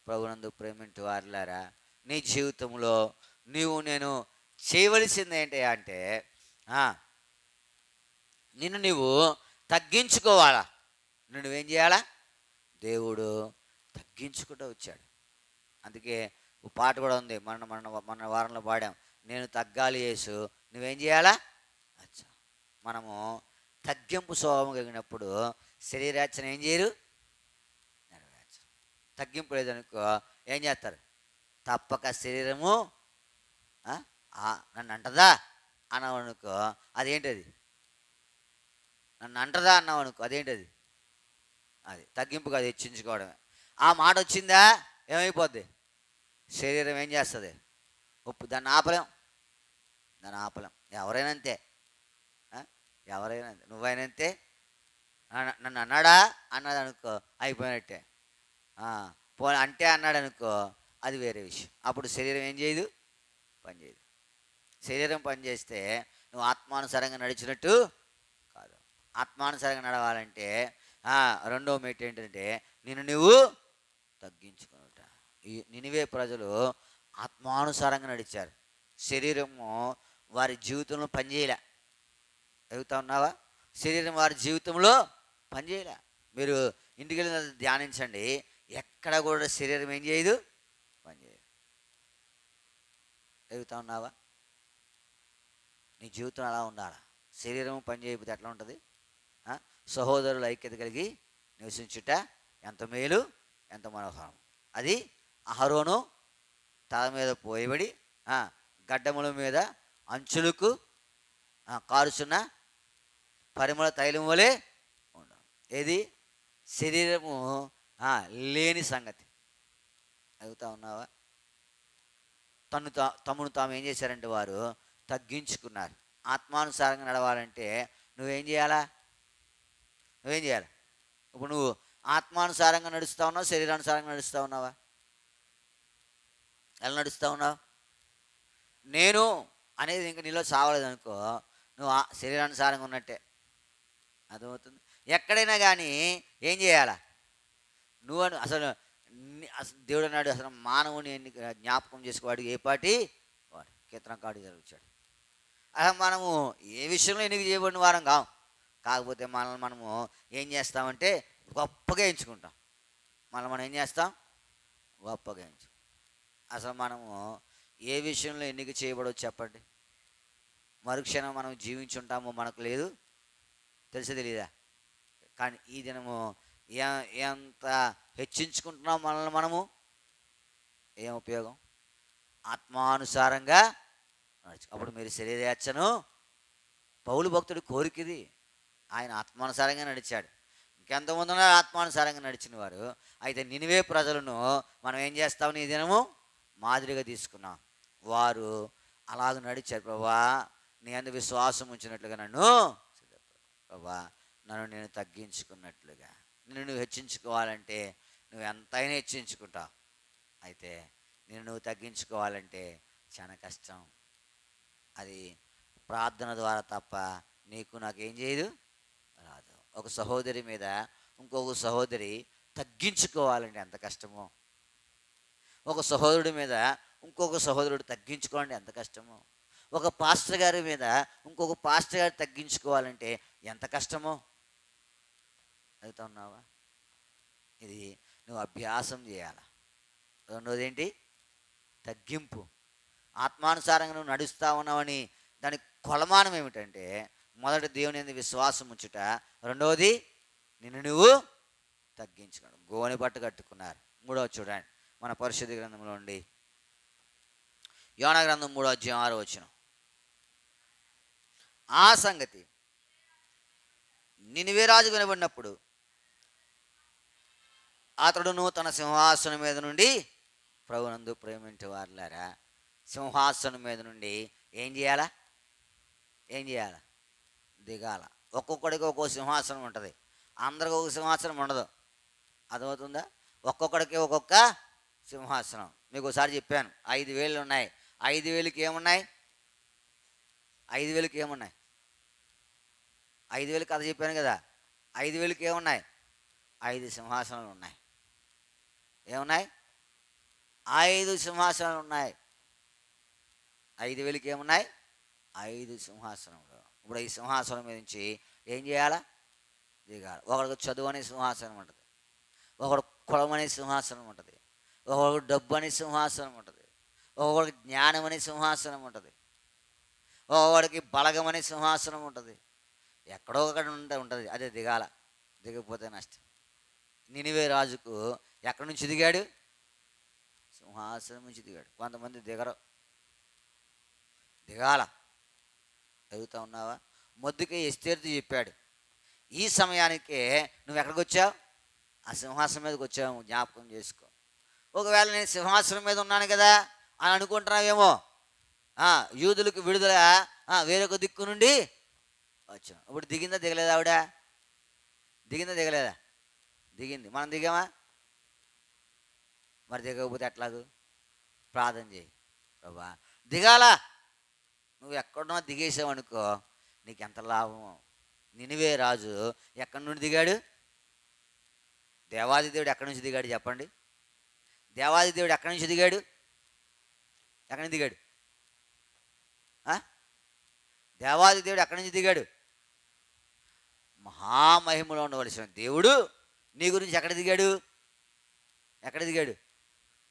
ప్రభునందు ప్రేమింటి వారులారా, నీ జీవితంలో నేను చేయవలసింది ఏంటి అంటే నిన్ను నువ్వు తగ్గించుకోవాలా. నువ్వేం చేయాలా? దేవుడు తగ్గించుకుంటూ వచ్చాడు. అందుకే ఒక పాట కూడా ఉంది, మన వారంలో పాడాం, నేను తగ్గాలి యేసు నువ్వేం చేయాలా? మనము తగ్గింపు స్వభావం కలిగినప్పుడు శరీరాచన ఏం చేయరు? నెరవేర్చరు. తగ్గింపు లేదనుకో ఏం చేస్తారు? తప్పక శరీరము నన్ను అంటదా అన్నావు అనుకో, అదేంటది? నన్ను అంటదా అన్నావు అనుకో, అదేంటది? అది తగ్గింపు కాదు, హెచ్చించుకోవడమే. ఆ మాట వచ్చిందా ఏమైపోద్ది? శరీరం ఏం చేస్తుంది? దాన్ని ఆపలేం. ఎవరైనా అంతే. నువ్వైనా అంతే. నన్ను అన్నాడా అన్నది అనుకో, అయిపోయినట్టే. అంటే అన్నాడు అనుకో, అది వేరే విషయం. అప్పుడు శరీరం ఏం చేయదు? పనిచేయదు. శరీరం పనిచేస్తే నువ్వు ఆత్మానుసారంగా నడిచినట్టు కాదు. ఆత్మానుసారంగా నడవాలంటే రెండవ మెట్టు ఏంటంటే నిన్ను నువ్వు తగ్గించుకునుట. ఈ నినివే ప్రజలు ఆత్మానుసారంగా నడిచారు. శరీరము వారి జీవితంలో పనిచేయలే. ఎదుగుతా ఉన్నావా? శరీరం వారి జీవితంలో పనిచేయలే. మీరు ఇంటికి వెళ్ళిన ధ్యానించండి, ఎక్కడ కూడా శరీరం ఏం చేయదు? పనిచేయదు. ఎదుగుతా ఉన్నావా? నీ జీవితం అలా ఉండాలా. శరీరం పని చేయకపోతే ఎట్లా ఉంటుంది? సహోదరుల ఐక్యత కలిగి నివసించుట ఎంత మేలు, ఎంత మనోహరం. అది అహరోను తల మీద పోయబడి గడ్డముల మీద అంచులకు కారుచున్న పరిమళ తైలం వలె ఉండవు. ఏది? శరీరము లేని సంగతి. అవుతా ఉన్నావా? తమను తాము ఏం చేశారంటే వారు తగ్గించుకున్నారు. ఆత్మానుసారంగా నడవాలంటే నువ్వేం చేయాలా? ఇప్పుడు నువ్వు ఆత్మానుసారంగా నడుస్తూ ఉన్నావు, శరీరానుసారంగా నడుస్తూ ఉన్నావా? ఎలా నడుస్తూ ఉన్నావు? నేను అనేది ఇంక నీలో చావలేదనుకో, నువ్వు శరీరానుసారంగా ఉన్నట్టే. అర్థమవుతుంది? ఎక్కడైనా కానీ ఏం చేయాలా? నువ్వు అసలు దేవుడు అన్నాడు, అసలు మానవుని జ్ఞాపకం చేసుకోవాడు ఏ పాటి వాడు. కీర్తనకాడు జరుగుతాడు. అసలు మనము ఏ విషయంలో ఎన్నిక చేయబడిన వారం కావు. కాకపోతే మనము ఏం చేస్తామంటే గొప్పగా ఎంచుకుంటాం. మనం ఏం చేస్తాం? గొప్పగా ఎంచుకుంటాం. అసలు మనము ఏ విషయంలో ఎన్నిక చేయబడవచ్చు చెప్పండి? మరుక్షణం మనం జీవించుంటామో మనకు లేదు, తెలియదా? కానీ ఈ దినము ఎంత హెచ్చించుకుంటున్నాం మనల్ని మనము, ఏం ఉపయోగం? ఆత్మానుసారంగా నడుచు. అప్పుడు మీరు శరీరేచ్ఛను, పౌలు భక్తుడి కోరికది, ఆయన ఆత్మానుసారంగా నడిచాడు. ఇంకెంతమంది ఉన్నారు ఆత్మానుసారంగా నడిచిన వారు? అయితే నినివే ప్రజలను మనం ఏం చేస్తామని ఈ దినము మాదిరిగా తీసుకున్నాం. వారు అలాగ నడిచారు. ప్రభా నీ అందు విశ్వాసం ఉంచినట్లుగా నన్ను ప్రభా నేను తగ్గించుకున్నట్లుగా. నువ్వు హెచ్చించుకోవాలంటే నువ్వు ఎంతైనా హెచ్చించుకుంటావు. అయితే నువ్వు తగ్గించుకోవాలంటే చాలా కష్టం. అది ప్రార్థన ద్వారా తప్ప నీకు నాకేం చేయదు, రాదు. ఒక సహోదరి మీద ఇంకొక సహోదరి తగ్గించుకోవాలండి ఎంత కష్టమో. ఒక సహోదరుడి మీద ఇంకొక సహోదరుడు తగ్గించుకోవాలంటే ఎంత కష్టమో. ఒక పాస్టర్ గారి మీద ఇంకొక పాస్టర్ గారు తగ్గించుకోవాలంటే ఎంత కష్టమో. అవుతా ఉన్నావా? ఇది నువ్వు అభ్యాసం చేయాల. రెండోది ఏంటి? తగ్గింపు. ఆత్మానుసారంగా నువ్వు నడుస్తా ఉన్నావని దానికి కొలమానం ఏమిటంటే, మొదటి దేవుని యందు విశ్వాసం ఉంచుట, రెండవది నిన్ను నువ్వు తగ్గించుకోవడం. గోనె పట్టు కట్టుకున్నారు. మూడవ చూడండి మన పరిశుద్ధ గ్రంథంలో ఉండి యోనా గ్రంథం 3:6 ఆ సంగతి నినివే రాజు వినబడినప్పుడు అతడును తన సింహాసనం మీద నుండి, ప్రభునందు ప్రేమించే వారులారా, సింహాసనం మీద నుండి ఏం చేయాలా? ఏం చేయాలా? దిగాల. ఒక్కొక్కడికి ఒక్కొక్క సింహాసనం ఉంటుంది, అందరికి ఒక సింహాసనం ఉండదు. అర్థమవుతుందా? ఒక్కొక్కడికి ఒక్కొక్క సింహాసనం. మీకు ఒకసారి చెప్పాను, 5,000 ఉన్నాయి. 5,000కి ఏమున్నాయి? 5,000కి ఏమున్నాయి? 5,000 కథ చెప్పాను కదా. 5,000కి ఏమున్నాయి? 5 సింహాసనాలు ఉన్నాయి. ఏమున్నాయి? 5 సింహాసనాలు ఉన్నాయి. 5,000కి ఏమున్నాయి? 5 సింహాసనములు. ఇప్పుడు ఈ సింహాసనం మీద నుంచి ఏం చేయాలా? దిగాలి. ఒకడికి చదువు అనే సింహాసనం ఉంటుంది, ఒకడు కులం అనే సింహాసనం ఉంటుంది, ఒకడు డబ్బు అనే సింహాసనం ఉంటుంది, ఒకడికి జ్ఞానం అనే సింహాసనం ఉంటుంది, ఒకడికి బలగం అనే సింహాసనం ఉంటుంది. ఎక్కడో ఒకటి ఉంటుంది, అదే దిగాల. దిగకపోతే నష్టం. నినివే రాజుకు ఎక్కడి నుంచి దిగాడు? సింహాసనం నుంచి దిగాడు. కొంతమంది దిగరు, దిగాల. ఎదుగుతూ ఉన్నావా? మొద్దుకే ఎస్తేరుతో చెప్పాడు, ఈ సమయానికే నువ్వు ఎక్కడికి వచ్చావు? ఆ సింహాసనం మీదకి వచ్చావు, జ్ఞాపకం చేసుకో. ఒకవేళ నేను సింహాసనం మీద ఉన్నాను కదా అని అనుకుంటున్నావేమో. యూదులకు విడుదల వేరొక దిక్కు నుండి వచ్చాం. ఇప్పుడు దిగిందా దిగలేదా? ఆవిడ దిగిందా దిగలేదా? దిగింది. మనం దిగామా? మరి దిగకపోతే ఎట్లాగు? ప్రార్థన చేయి, ప్రభా దిగాలా. నువ్వు ఎక్కడున్నా దిగేసావు అనుకో, నీకు ఎంత లాభమో. నినివే రాజు ఎక్కడి నుండి దిగాడు? దేవాది దేవుడు ఎక్కడి నుంచి దిగాడు చెప్పండి? దేవాది దేవుడు ఎక్కడి నుంచి దిగాడు? ఎక్కడి నుంచి దిగాడు? దేవాది దేవుడు ఎక్కడి నుంచి దిగాడు? మహామహిమలో ఉండవలసిన దేవుడు నీ గురించి ఎక్కడ దిగాడు? ఎక్కడ దిగాడు?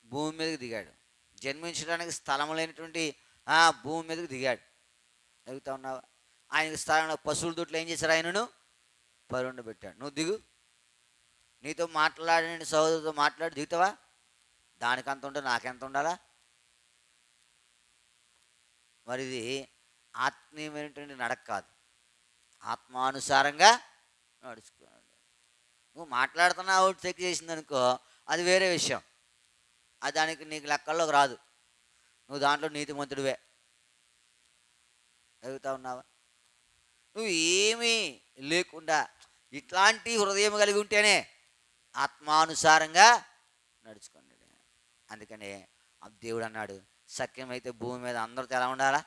భూమి మీదకి దిగాడు. జన్మించడానికి స్థలం లేనటువంటి భూమి మీదకి దిగాడు. ఎదుగుతా ఉన్నావా? ఆయనకి స్థలంలో పశువుల దొడ్లు ఏం చేశారు? ఆయనను పరుండబెట్టాడు. నువ్వు దిగు. నీతో మాట్లాడిన సహోదరుతో మాట్లాడి దిగుతావా? దానికి అంత ఉంటే నాకెంత ఉండాలా? మరి ఇది ఆత్మీయమైనటువంటి నడక కాదు, ఆత్మానుసారంగా నడుచుకోండి. నువ్వు మాట్లాడుతున్నావు చెక్ చేసింది అనుకో, అది వేరే విషయం. అది దానికి నీకు లెక్కల్లోకి రాదు. నువ్వు దాంట్లో నీతిమంతుడివే. ఎదుగుతా ఉన్నావా? నువ్వు ఏమీ లేకుండా ఇట్లాంటి హృదయం కలిగి ఉంటేనే ఆత్మానుసారంగా నడుచుకోండి. అందుకనే దేవుడు అన్నాడు, సఖ్యమైతే భూమి మీద అందరితో ఎలా ఉండాలా?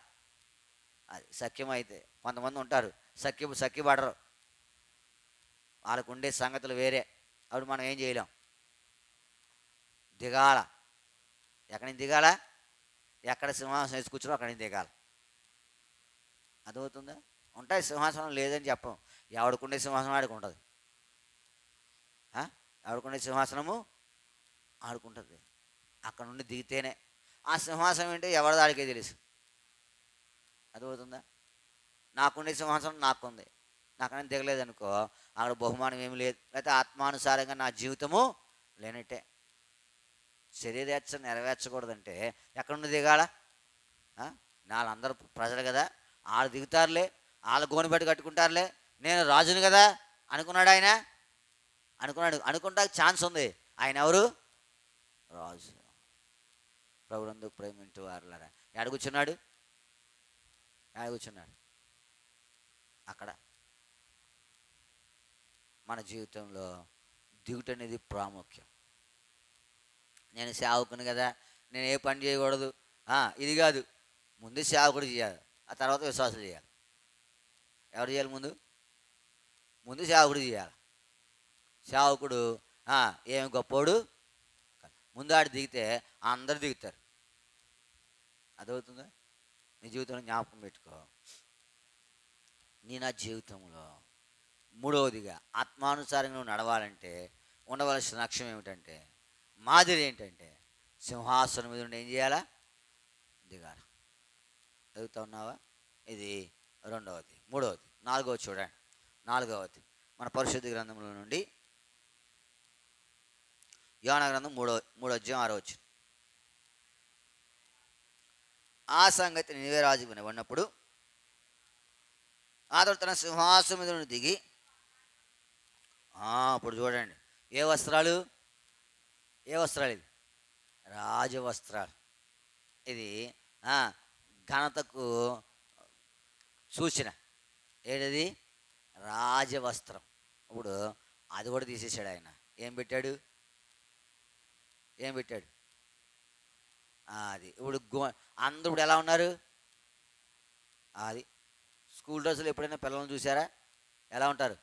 అది సఖ్యమైతే. కొంతమంది ఉంటారు సఖ్యపడరు, వాళ్ళకు ఉండే సంగతులు వేరే. అప్పుడు మనం ఏం చేయలేం. దిగాల. ఎక్కడి నుంచి దిగాల? ఎక్కడ సింహాసనం వేసి కూర్చున్నా అక్కడి నుంచి దిగాలి. అర్థమవుతుందా? ఉంటాయి సింహాసనం లేదని చెప్పం. ఎవడుకుండే సింహాసనం ఆడికి ఉంటుంది. ఎవడుకుండే సింహాసనము ఆడుకుంటుంది. అక్కడ నుండి దిగితేనే ఆ సింహాసనం ఏంటో ఎవరిది ఆడికే తెలుసు. అర్థమవుతుందా? నాకుండే సింహాసనం నాకుంది, నాకన్నా దిగలేదనుకో అక్కడ బహుమానం ఏమి లేదు. లేకపోతే ఆత్మానుసారంగా నా జీవితము లేనట్టే. శరీరేచ్ఛ నెరవేర్చకూడదంటే ఎక్కడ నుండి దిగాల? వాళ్ళందరూ ప్రజలు కదా, వాళ్ళు దిగుతారులే, వాళ్ళు గోనెబెట్టి కట్టుకుంటారులే, నేను రాజుని కదా అనుకున్నాడు ఆయన. అనుకుంటా ఛాన్స్ ఉంది. ఆయన ఎవరు? రాజు. ప్రభునందు ప్రేమించు వారులారా, ఎక్కడ కూర్చున్నాడు? అక్కడ. మన జీవితంలో దిగుట అనేది ప్రాముఖ్యం. నేను సేవకుని కదా, నేను ఏ పని చేయకూడదు ఇది కాదు. ముందు సేవకుడు చేయాలి, ఆ తర్వాత విశ్వాసం చేయాలి. ఎవరు చేయాలి? ముందు సేవకుడు చేయాలి. సేవకుడు ఏమి గొప్పోడు ముందు ఆడు దిగితే అందరు దిగుతారు. అదవుతుందా? నీ జీవితంలో జ్ఞాపకం పెట్టుకో. నీ నా జీవితంలో మూడవదిగా ఆత్మానుసారంగా నువ్వు నడవాలంటే ఉండవలసిన లక్ష్యం ఏమిటంటే, మాదిరి ఏంటంటే, సింహాసనం మీద ఉండి ఏం చేయాలా? దిగాలి. చదువుతా ఉన్నావా? ఇది రెండవది. మూడవది. నాలుగవది చూడండి. నాలుగవది మన పరిశుద్ధ గ్రంథంలో నుండి యోహాను గ్రంథం 3వ అధ్యాయం 6వ వచనం. ఆ సంగతి నినివే రాజుకు వినబడినప్పుడు అతడు తన సింహాసనం మీద నుండి దిగి, అప్పుడు చూడండి ఏ వస్త్రాలు ఇది? రాజవస్త్రాలు. ఇది ఘనతకు సూచన. ఏది? రాజవస్త్రం. ఇప్పుడు అది కూడా తీసేసాడు ఆయన. ఏం పెట్టాడు? అది ఇప్పుడు అందరూ ఇప్పుడు ఎలా ఉన్నారు? అది స్కూల్ డ్రెస్సులు ఎప్పుడైనా పిల్లల్ని చూసారా? ఎలా ఉంటారు?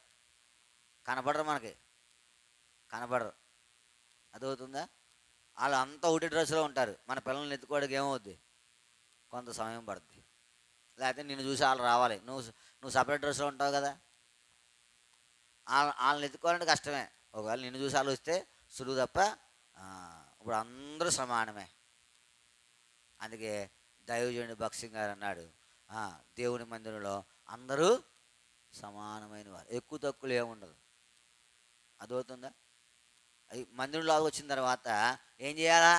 కనపడరు, మనకి కనపడరు. అదవుతుందా? వాళ్ళు అంతా ఒకటి డ్రెస్సులో ఉంటారు. మన పిల్లల్ని ఎత్తుకోవడానికి ఏమవుద్ది? కొంత సమయం పడుతుంది. లేకపోతే నిన్ను చూసి వాళ్ళు రావాలి. నువ్వు సపరేట్ డ్రెస్లో ఉంటావు కదా, వాళ్ళని ఎత్తుకోవాలంటే కష్టమే. ఒకవేళ నిన్ను చూసి వాళ్ళు వస్తే సులువు తప్ప. ఇప్పుడు అందరూ సమానమే. అందుకే దైవజనుడు భక్సింగ్ గారు అన్నాడు, దేవుని మందిరంలో అందరూ సమానమైన వారు, ఎక్కువ తక్కువలు ఏముండదు. అదవుతుందా? మందిరంలో వచ్చిన తర్వాత ఏం చేయాలా?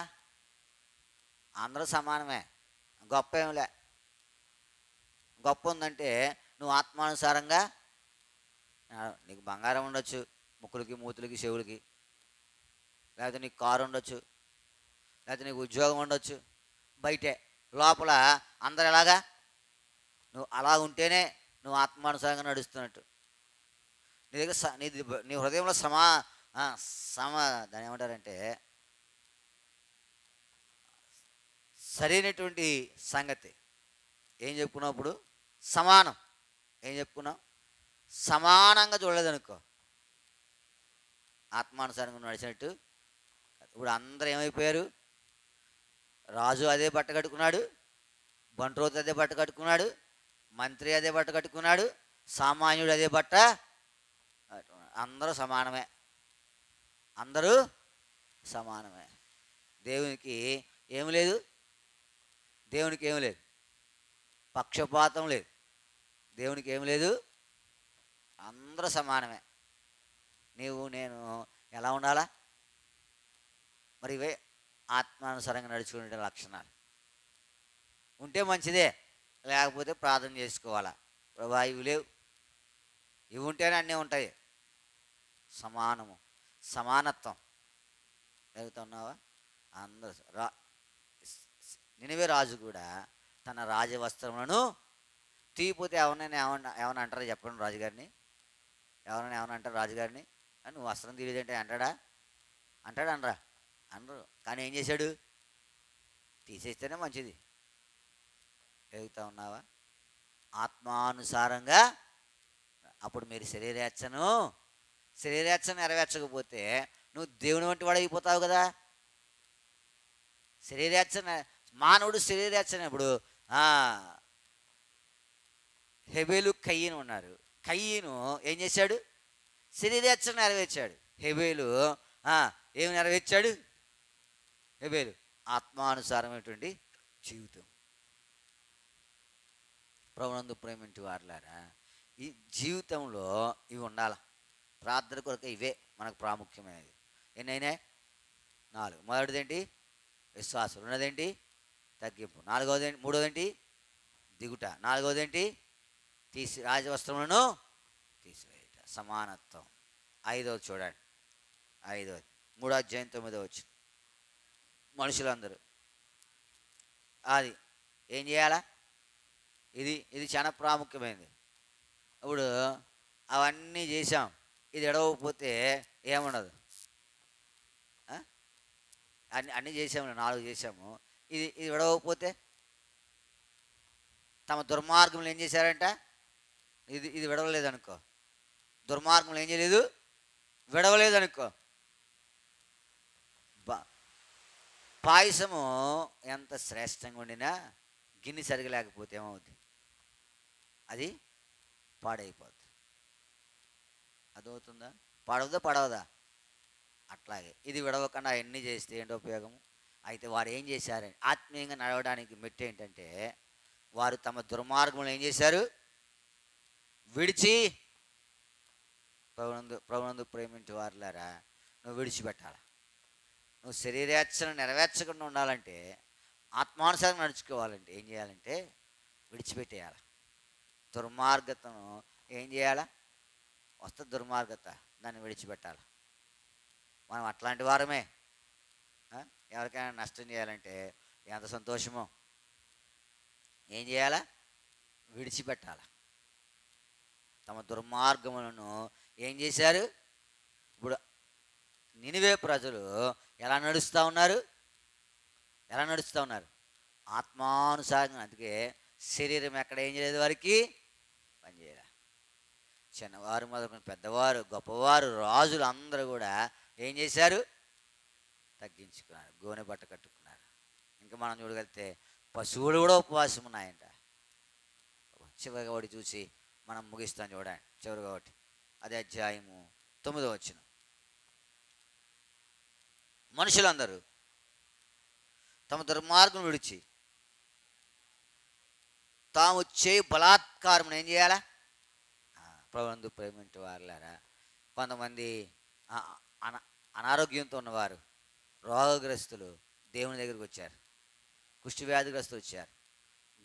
అందరూ సమానమే. గొప్ప ఏమిలే. గొప్ప ఉందంటే నువ్వు ఆత్మానుసారంగా, నీకు బంగారం ఉండొచ్చు, ముక్కులకి మూతులకి చెవులకి, లేకపోతే నీకు కారు ఉండొచ్చు, లేకపోతే నీకు ఉద్యోగం ఉండొచ్చు. బయటే లోపల అందరు ఎలాగా? నువ్వు అలా ఉంటేనే నువ్వు ఆత్మానుసారంగా నడుస్తున్నట్టు. నీ దగ్గర నీ హృదయంలో దాన్ని ఏమంటారంటే సరైనటువంటి సంగతి ఏం చెప్పుకున్నావు? ఇప్పుడు సమానం. ఏం చెప్పుకున్నావు? సమానంగా చూడలేదనుకో, ఆత్మానుసారంగా నడిచినట్టు. ఇప్పుడు అందరూ ఏమైపోయారు? రాజు అదే బట్ట కట్టుకున్నాడు, బంట్రోతు అదే బట్ట కట్టుకున్నాడు, మంత్రి అదే బట్ట కట్టుకున్నాడు, సామాన్యుడు అదే బట్ట. అందరూ సమానమే. అందరూ సమానమే. దేవునికి ఏమి లేదు. దేవునికి ఏమి లేదు. పక్షపాతం లేదు. దేవునికి ఏమి లేదు. అందరూ సమానమే. నీవు నేను ఎలా ఉండాలా? మరి ఇవే ఆత్మానుసారంగా నడుచుకునే లక్షణాలు. ఉంటే మంచిదే, లేకపోతే ప్రార్థన చేసుకోవాలా. ప్రభా ఇవి లేవు, ఇవి ఉంటేనే అన్నీ ఉంటాయి. సమానత్వం. ఎదుగుతున్నావా? అందరూ నినివే రాజు కూడా తన రాజవస్త్రములను తీయపోతే ఏమన్నా అంటారా? చెప్పండి రాజుగారిని. ఏమన్నా అంటారు రాజుగారిని? నువ్వు వస్త్రం తీయలేదంటే అంటాడా? అనరా? అనరు. కానీ ఏం చేశాడు? తీసేస్తేనే మంచిది. ఎదుగుతా ఉన్నావా? ఆత్మానుసారంగా. అప్పుడు మీరు శరీరేచ్ఛను నెరవేర్చకపోతే నువ్వు దేవుని వంటి వాడు అయిపోతావు కదా. మానవుడు శరీరేచ్ఛన. ఇప్పుడు హెబేలు కయ్యను ఉన్నారు. కయ్యను ఏం చేశాడు? శరీరేచ్ఛన నెరవేర్చాడు. హెబేలు ఏమి నెరవేర్చాడు? హెబేలు ఆత్మానుసారమైనటువంటి జీవితం. ప్రభునందు ప్రేమింటి వారులారా, ఈ జీవితంలో ఇవి ఉండాల. ప్రార్థన కొరకు ఇవే మనకు ప్రాముఖ్యమైనది. ఎన్నైనా 4. మొదటిదేంటి? విశ్వాసం. రెండోదేంటి? తగ్గింపు. మూడోదేంటి? దిగుట. నాలుగోదేంటి? రాజవస్త్రములను తీసివేయుట. సమానత్వం. 5వది చూడండి. 5వది 3వ అధ్యాయం 9వ వచనం. మనుషులందరూ అది ఏం చేయాలా? ఇది చాలా ప్రాముఖ్యమైనది. ఇప్పుడు అవన్నీ చేసాం, ఇది ఎడవకపోతే ఏముండదు. అన్నీ చేసాము, 4 చేసాము. ఇది విడవకపోతే తమ దుర్మార్గంలో ఏం చేశారంట? ఇది విడవలేదనుకో, దుర్మార్గంలో ఏం చేయలేదు, విడవలేదు అనుకో. పాయసము ఎంత శ్రేష్టంగా ఉండినా గిన్నె సరిగా లేకపోతే ఏమవుద్ది, అది పాడైపోద్ది. అదవుతుందా? పాడవదా? పడవదా? అట్లాగే ఇది విడవకుండా అవన్నీ చేస్తే ఏంటి ఉపయోగము? అయితే వారు ఏం చేశారంటే, ఆత్మీయంగా నడవడానికి మెట్టు ఏంటంటే, వారు తమ దుర్మార్గంలో ఏం చేశారు, విడిచి, ప్రభునందు ప్రేమించే వారులారా, నువ్వు విడిచిపెట్టాలి. నువ్వు శరీరేచ్ఛను నెరవేర్చకుండా ఉండాలంటే, ఆత్మానుసారంగా నడుచుకోవాలంటే ఏం చేయాలంటే విడిచిపెట్టేయాలి. దుర్మార్గతను ఏం చేయాలా? వస్తుంది దుర్మార్గత, దాన్ని విడిచిపెట్టాలి. మనం అట్లాంటి వారమే. ఎవరికైనా నష్టం చేయాలంటే ఎంత సంతోషమో, ఏం చేయాలా? విడిచిపెట్టాలి. తమ దుర్మార్గములను ఏం చేశారు? ఇప్పుడు నినివే ప్రజలు ఎలా నడుస్తూ ఉన్నారు? ఎలా నడుస్తూ ఉన్నారు? ఆత్మానుసారంగా. అందుకే శరీరం ఎక్కడ ఏం చేయలేదు, వారికి పనిచేయాలి. చిన్నవారు మొదలుకొని పెద్దవారు, గొప్పవారు, రాజులు అందరూ కూడా ఏం చేశారు? తగ్గించుకున్నారు, గోనె బట్ట కట్టుకున్నారు. ఇంకా మనం చూడగలిగితే పశువులు కూడా ఉపవాసం ఉన్నాయంట. చివరిగా ఒకటి చూసి మనం ముగిస్తాం చూడండి. చివరిగా ఒకటి, అదే అధ్యాయము 9వ వచనం. మనుషులందరూ తమ దుర్మార్గం విడిచి తాము చేయు బలాత్కారం ఏం చేయాలా? ప్రభునందు ప్రేమించే వారులారా, కొంతమంది అనారోగ్యంతో ఉన్నవారు, రోగగ్రస్తులు దేవుని దగ్గరికి వచ్చారు. కుష్టి వ్యాధిగ్రస్తులు వచ్చారు,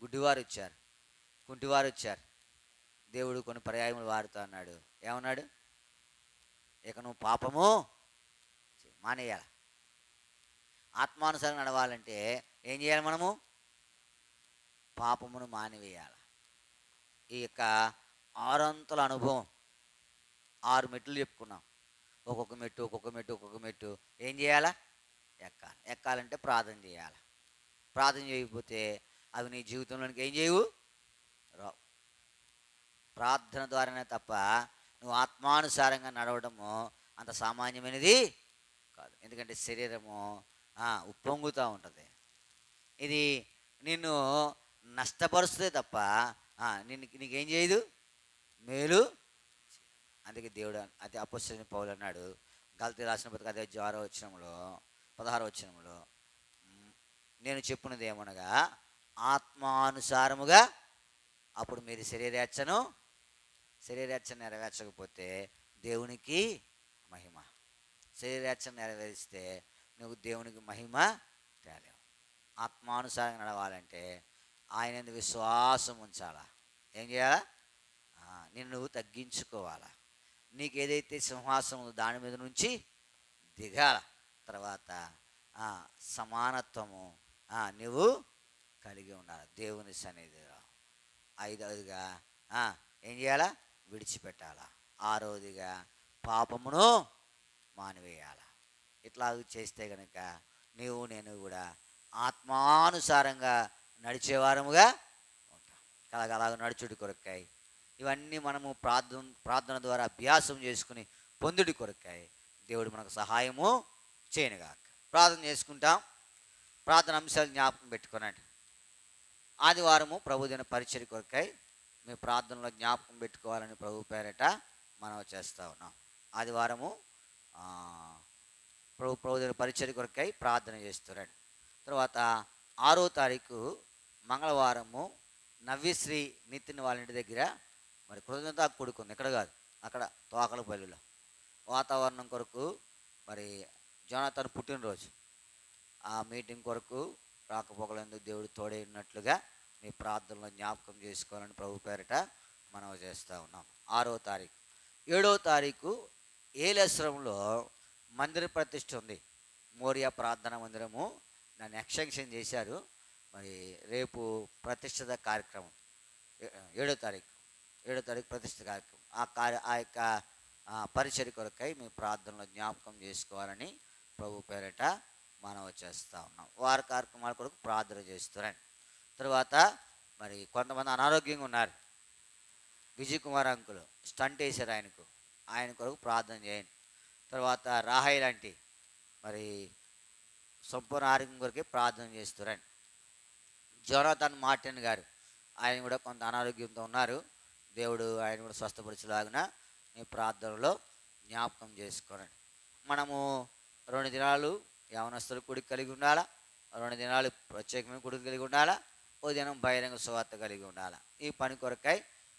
గుడ్డివారు వచ్చారు, కుంటివారు వచ్చారు. దేవుడు కొన్ని పర్యాయములు వాడుతూ అన్నాడు. ఏమన్నాడు? ఇక నువ్వు పాపము మానేయాలి. ఆత్మానుసారం నడవాలంటే ఏం చేయాలి? మనము పాపమును మానివేయాలి. ఈ యొక్క 6 అంతల అనుభవం, 6 మెట్లు చెప్పుకున్నాం. ఒక్కొక్క మెట్టు ఏం చేయాలా? ఎక్కాలి. ఎక్కాలంటే ప్రార్థన చేయాలి. ప్రార్థన చేయకపోతే అవి నీ జీవితంలోనికి ఏం చేయవు, రావు. ప్రార్థన ద్వారానే తప్ప నువ్వు ఆత్మానుసారంగా నడవడము అంత సామాన్యమైనది కాదు. ఎందుకంటే శరీరము ఉప్పొంగుతూ ఉంటుంది. ఇది నిన్ను నష్టపరుస్తుంది తప్ప నీకేం చేయదు, మేలు. అందుకే దేవుడు అతి అపొస్తలుడైన పౌలు అన్నాడు, గలతీ రాసిన పత్రిక అదే 6వ వచనంలో 16వ వచనంలో, నేను చెప్పినది ఏమనగా ఆత్మానుసారముగా. అప్పుడు మీరు శరీరేచ్ఛను నెరవేర్చకపోతే దేవునికి మహిమ. శరీరేచ్ఛను నెరవేరిస్తే నువ్వు దేవునికి మహిమ తేలేవు. ఆత్మానుసారంగా నడవాలంటే ఆయన యందు విశ్వాసం ఉంచాలా. ఏం చేయాలా? నిన్ను నువ్వు తగ్గించుకోవాలా. నీకు ఏదైతే సింహాసనం ఉందో దాని మీద నుంచి దిగాల. తర్వాత సమానత్వము నువ్వు కలిగి ఉండాలి దేవుని సన్నిధిలో. 5వదిగా ఏం చేయాలా? విడిచిపెట్టాలా. 6వదిగా పాపమును మానివేయాల. ఇట్లా చేస్తే కనుక నేను కూడా ఆత్మానుసారంగా నడిచేవారముగా ఉంటాం. అలాగ నడుచుడి కొరకాయి ఇవన్నీ మనము ప్రార్థన ద్వారా అభ్యాసం చేసుకుని పొందుడి కొరకాయి దేవుడు మనకు సహాయము చేయనుగాక. ప్రార్థన చేసుకుంటాం. ప్రార్థన అంశాలు జ్ఞాపకం పెట్టుకోనండి. ఆదివారము ప్రభుదిన పరిచర్య కొరకాయి మీ ప్రార్థనలో జ్ఞాపకం పెట్టుకోవాలని ప్రభు పేరట మనం చేస్తూ ఉన్నాం. ఆదివారము ప్రభుదిన పరిచర్య కొరకాయి ప్రార్థన చేస్తున్నాడు. తర్వాత 6వ తారీఖు మంగళవారము నవ్యశ్రీ నితిన్ వాళ్ళ ఇంటి దగ్గర మరి కృతజ్ఞత కూడుకుంది. ఇక్కడ కాదు, అక్కడ తోకలపల్లిలో వాతావరణం కొరకు మరి జోనాథన్ పుట్టినరోజు. ఆ మీటింగ్ కొరకు రాకపోకలందుకు దేవుడు తోడే ఉన్నట్లుగా మీ ప్రార్థనలో జ్ఞాపకం చేసుకోవాలని ప్రభు పేరిట మనం చేస్తూ ఉన్నాం. 6వ తారీఖు. 7వ తారీఖు ఏలేశ్వరంలో మందిర ప్రతిష్ఠ ఉంది. మోరియా ప్రార్థనా మందిరము దాన్ని ఎక్స్టెన్షన్ చేశారు. మరి రేపు ప్రతిష్ఠిత కార్యక్రమం 7వ తారీఖు ప్రతిష్ఠిత కార్యక్రమం. ఆ యొక్క పరిచర్య కొరకై మీ ప్రార్థనలో జ్ఞాపకం చేసుకోవాలని ప్రభు పేరిట మనం చేస్తూ ఉన్నాం. వారి కార్యక్రమాల కొరకు ప్రార్థన చేస్తున్నాను. తర్వాత మరి కొంతమంది అనారోగ్యంగా ఉన్నారు. విజయ్ కుమార్ అంకులు స్టంట్ వేశారు ఆయనకు. ఆయన కొరకు ప్రార్థన చేయండి. తర్వాత రాహాయి లాంటి మరి సంపూర్ణ ఆరోగ్యం కొరకే ప్రార్థన చేస్తురండి. జోనాథన్ మార్టిన్ గారు ఆయన కూడా కొంత అనారోగ్యంతో ఉన్నారు. దేవుడు ఆయన కూడా స్వస్థపరచులాగిన మీ ప్రార్థనలో జ్ఞాపకం చేసుకోనండి. మనము 2 దినాలు యవనస్తులు కూడిక కలిగి ఉండాలా, 2 దినాలు ప్రత్యేకమైన కూడిక కలిగి ఉండాలా, ఓ దినం బహిరంగ సువార్త కలిగి ఉండాలా. ఈ పని కొరకై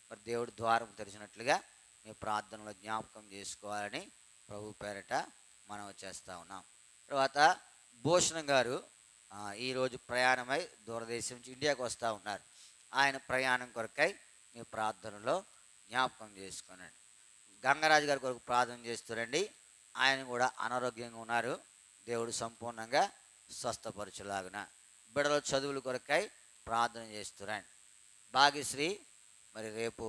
మరి దేవుడు ద్వారం తెరిచినట్లుగా మీ ప్రార్థనలో జ్ఞాపకం చేసుకోవాలని ప్రభు పేరట మనం చేస్తూ ఉన్నాం. తర్వాత భూషణం గారు ఈరోజు ప్రయాణమై దూరదేశం నుంచి ఇండియాకు వస్తూ ఉన్నారు. ఆయన ప్రయాణం కొరకై మీ ప్రార్థనలో జ్ఞాపకం చేసుకోనండి. గంగరాజు గారి కొరకు ప్రార్థన చేస్తురండి. ఆయన కూడా అనారోగ్యంగా ఉన్నారు. దేవుడు సంపూర్ణంగా స్వస్థపరచులాగున బిడ్డల చదువుల కొరకై ప్రార్థన చేస్తురండి. భాగ్యశ్రీ మరి రేపు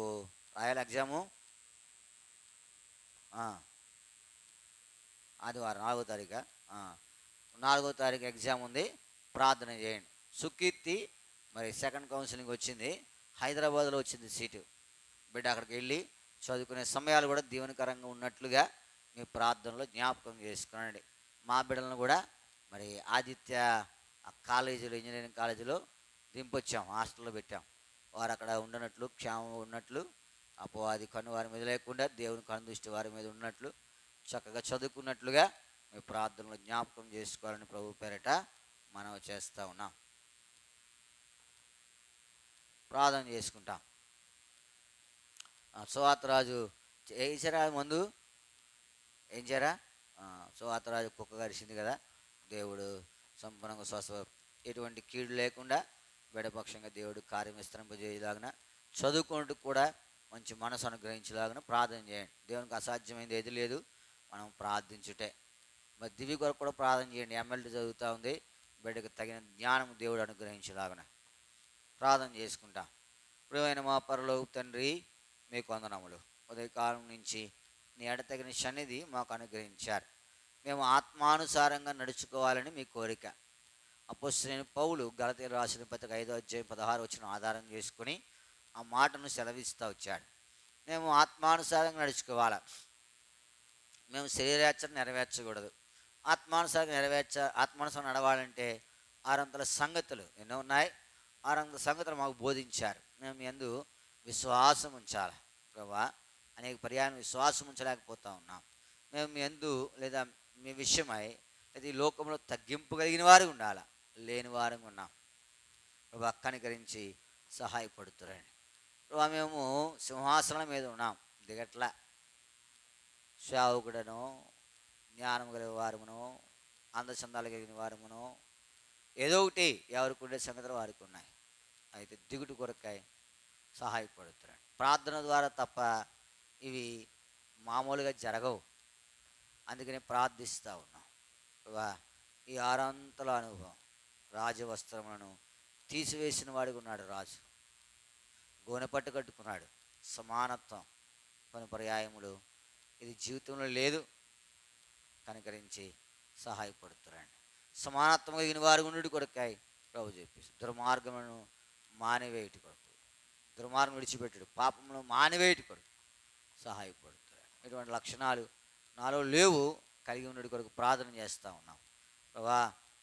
రాయాలి ఎగ్జాము, ఆదివారం 4వ తారీఖు 4వ తారీఖు ఎగ్జామ్ ఉంది, ప్రార్థన చేయండి. సుకీర్తి మరి సెకండ్ కౌన్సిలింగ్ వచ్చింది, హైదరాబాద్లో వచ్చింది సీటు. బిడ్డ అక్కడికి వెళ్ళి చదువుకునే సమయాలు కూడా దీవెనకరంగా ఉన్నట్లుగా మీ ప్రార్థనలో జ్ఞాపకం చేసుకునండి. మా బిడ్డలను కూడా మరి ఆదిత్య కాలేజీలో, ఇంజనీరింగ్ కాలేజీలో దింపొచ్చాం, హాస్టల్లో పెట్టాం. వారు అక్కడ ఉండనట్లు, క్షేమంగా ఉన్నట్లు, అపవాది కన్ను వారి మీద లేకుండా దేవుని కన్ను దృష్టి వారి మీద ఉన్నట్లు, చక్కగా చదువుకున్నట్లుగా మీ ప్రార్థనలో జ్ఞాపకం చేసుకోవాలని ప్రభు పేరట మనం చేస్తూ ఉన్నాం. ప్రార్థన చేసుకుంటాం. సువార్తరాజు చేసారా ముందు ఏం చేయరా? సువార్తరాజు కుక్క గరిచింది కదా, దేవుడు సంపూర్ణంగా స్వస్థ, ఎటువంటి కీడు లేకుండా బెడపక్షంగా దేవుడు కార్యం విస్తరింపజేయలాగిన, చదువుకుంటూ కూడా మంచి మనసు అనుగ్రహించేలాగిన ప్రార్థన చేయండి. దేవునికి అసాధ్యమైనది ఏది లేదు, మనం ప్రార్థించుటే. మరి దివి కొరకు కూడా ప్రార్థన చేయండి. ఎమ్మెల్యే చదువుతూ ఉంది, బిడ్డకు తగిన జ్ఞానం దేవుడు అనుగ్రహించేలాగిన ప్రార్థన చేసుకుంటాం. ప్రియమైన మా పరలోక తండ్రి, మీకు వందనములు. ఉదయకాలం నుంచి నీ ఎడతగిన సన్నిధి మాకు అనుగ్రహించారు. మేము ఆత్మానుసారంగా నడుచుకోవాలని మీ కోరిక. అపోస్తలుడైన పౌలు గలతీయులకు రాసిన పత్రిక 5వ అధ్యాయం 16వ వచనం ఆధారం చేసుకుని ఆ మాటను సెలవిస్తూ వచ్చాడు. మేము ఆత్మానుసారంగా నడుచుకోవాలి. మేము శరీరాచరణ నెరవేర్చకూడదు. ఆత్మానుసారంగా నడవాలంటే 6 సంగతులు ఎన్నో ఉన్నాయి. 6 సంగతులు మాకు బోధించారు. మేము యందు విశ్వాసం ఉంచాలి. ప్రభా, అనేక పర్యాయం విశ్వాసం ఉంచలేకపోతూ ఉన్నాం. మేము మీ యందు లేదా మీ విషయమై లేదా ఈ లోకంలో తగ్గింపు కలిగిన వారు ఉండాలి, లేని వారు ఉన్నాం. ప్రభా, కనికరించి సహాయపడుతురండి. ప్రభా, మేము సింహాసనం మీద ఉన్నాం, దిగట్లా. సేవకుడను, జ్ఞానం కలిగిన వారమును, అందచందాలు కలిగిన వారమును, ఏదో ఒకటి ఎవరికి ఉండే సంగతులు వారికి ఉన్నాయి. అయితే దిగుటు కొరకాయ సహాయపడుతున్నాడు. ప్రార్థన ద్వారా తప్ప ఇవి మామూలుగా జరగవు. అందుకని ప్రార్థిస్తూ ఉన్నాం. ఈ 6 అనుభవం, రాజవస్త్రములను తీసివేసిన వాడికి ఉన్నాడు రాజు, గోనె పట్టు కట్టుకున్నాడు. సమానత్వం కొన్ని పర్యాయములు ఇది జీవితంలో లేదు, కనికరించి సహాయపడుతున్నాడు. సమానత్వం కలిగిన వారి ఉండి కొరకాయ ప్రభు చెప్పేసి దుర్మార్గములను మానివేయటి కొరకు, దుర్మార్గం విడిచిపెట్టడు, పాపమును మానివేయటి కొరకు సహాయపడుతున్నాడు. ఇటువంటి లక్షణాలు నాలో లేవు, కలిగి ఉండేటి కొరకు ప్రార్థన చేస్తూ ఉన్నాం. ప్రభా,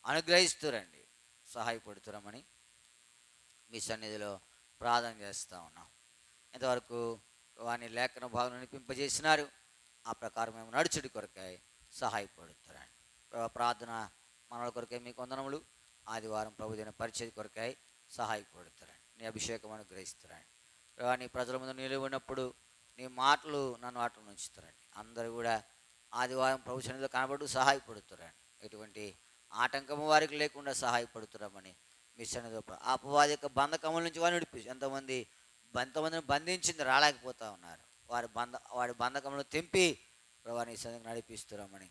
అనుగ్రహిస్తురండి, సహాయపడుతురమని మీ సన్నిధిలో ప్రార్థన చేస్తూ ఉన్నాం. ఇంతవరకు వాని లేఖన భాగం నినిపింపజేసినారు. ఆ ప్రకారం మేము నడుచుడి కొరకై సహాయపడుతురండి. ప్రార్థన మనల కొరకై మీకు వందనములు. ఆదివారం ప్రభుదిన పరిచయ కొరకై సహాయపడుతురండి. నీ అభిషేకం అనుగ్రహిస్తురండి. నీ ప్రజల ముందు నిలువనప్పుడు నీ మాటలు నన్ను ఆటలు ఉంచుతారండి. అందరూ కూడా ఆదివారం ప్రభు సన్నిధిలో కనబడు సహాయపడుతురండి. ఎటువంటి ఆటంకము వారికి లేకుండా సహాయపడుతున్నామని మీ సన్నిధిలో అపవాది యొక్క బంధకముల నుంచి వారిని విడిపి ఎంతమందిని బంధించింది రాలేకపోతూ ఉన్నారు. వారి బంధకములను తెంపి ప్రభు నీ సన్నిధికి నడిపిస్తున్నామని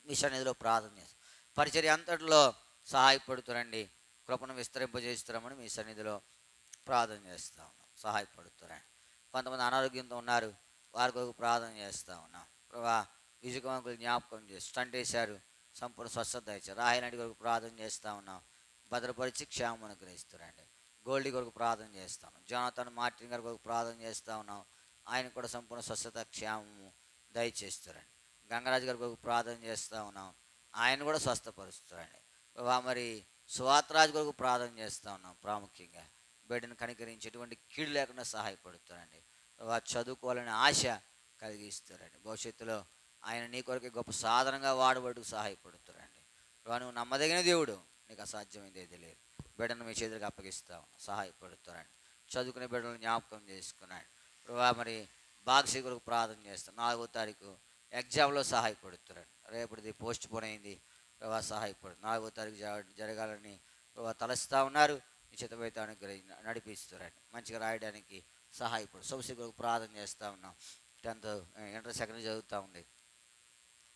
మీ సన్నిధిలో ప్రార్థన చేస్తాం. పరిచర్య అంతటిలో సహాయపడుతురండి, కృపను విస్తరింపజేస్తున్నామని మీ సన్నిధిలో ప్రార్థన చేస్తూ ఉన్నాం. సహాయపడుతురండి. కొంతమంది అనారోగ్యంతో ఉన్నారు, వారి కొరకు ప్రార్థన చేస్తూ ఉన్నాం. ప్రభా, విజయకుమారులు జ్ఞాపకం చేసి స్టంట్ వేశారు, సంపూర్ణ స్వస్థత ఇచ్చారు. రాయనాటి కొరకు ప్రార్థన చేస్తూ ఉన్నాం, భద్రపరిచి క్షేమం అనుగ్రహిస్తురండి. గోల్డీ కొరకు ప్రార్థన చేస్తాం. జోనాథన్ మార్టిన్ గారి కొరకు ప్రార్థన చేస్తూ ఉన్నాం, ఆయన కూడా సంపూర్ణ స్వస్థత క్షేమము దయచేస్తారండి. గంగరాజు గారి కొరకు ప్రార్థన చేస్తూ ఉన్నాం, ఆయన కూడా స్వస్థపరుస్తారండి. మరి సువార్తరాజు కొరకు ప్రార్థన చేస్తూ ఉన్నాం, ప్రాముఖ్యంగా బిడ్డను కనికరించి ఎటువంటి కీడు లేకుండా సహాయపడుతారండి. వారు చదువుకోవాలనే ఆశ కలిగిస్తారండి. భవిష్యత్తులో ఆయన నీ కొరకు గొప్ప సాధనంగా వాడబడుకు సహాయపడుతారండి. నువ్వు నమ్మదగిన దేవుడు, నీకు అసాధ్యమైంది ఏది లేదు. బిడ్డను మీ చేతులకు అప్పగిస్తాం, సహాయపడుతారండి. చదువుకునే బిడ్డలను జ్ఞాపకం చేసుకున్నాడు. మరి బాక్సీ కొరకు ప్రార్థన చేస్తాం, 4వ తారీఖు ఎగ్జామ్లో సహాయపడుతారండి. రేపటిది పోస్ట్ పోన్ అయింది, సహాయపడు. 4వ తారీఖు జరగాలని తలస్తూ ఉన్నారు. నిశ్చితమైతే నడిపిస్తారండి. మంచిగా రాయడానికి సహాయపడు. సొసైటీ కొరకు ప్రార్థన చేస్తూ ఉన్నాం. 10th ఇంటర్ సెకండరీ చదువుతూ ఉంది,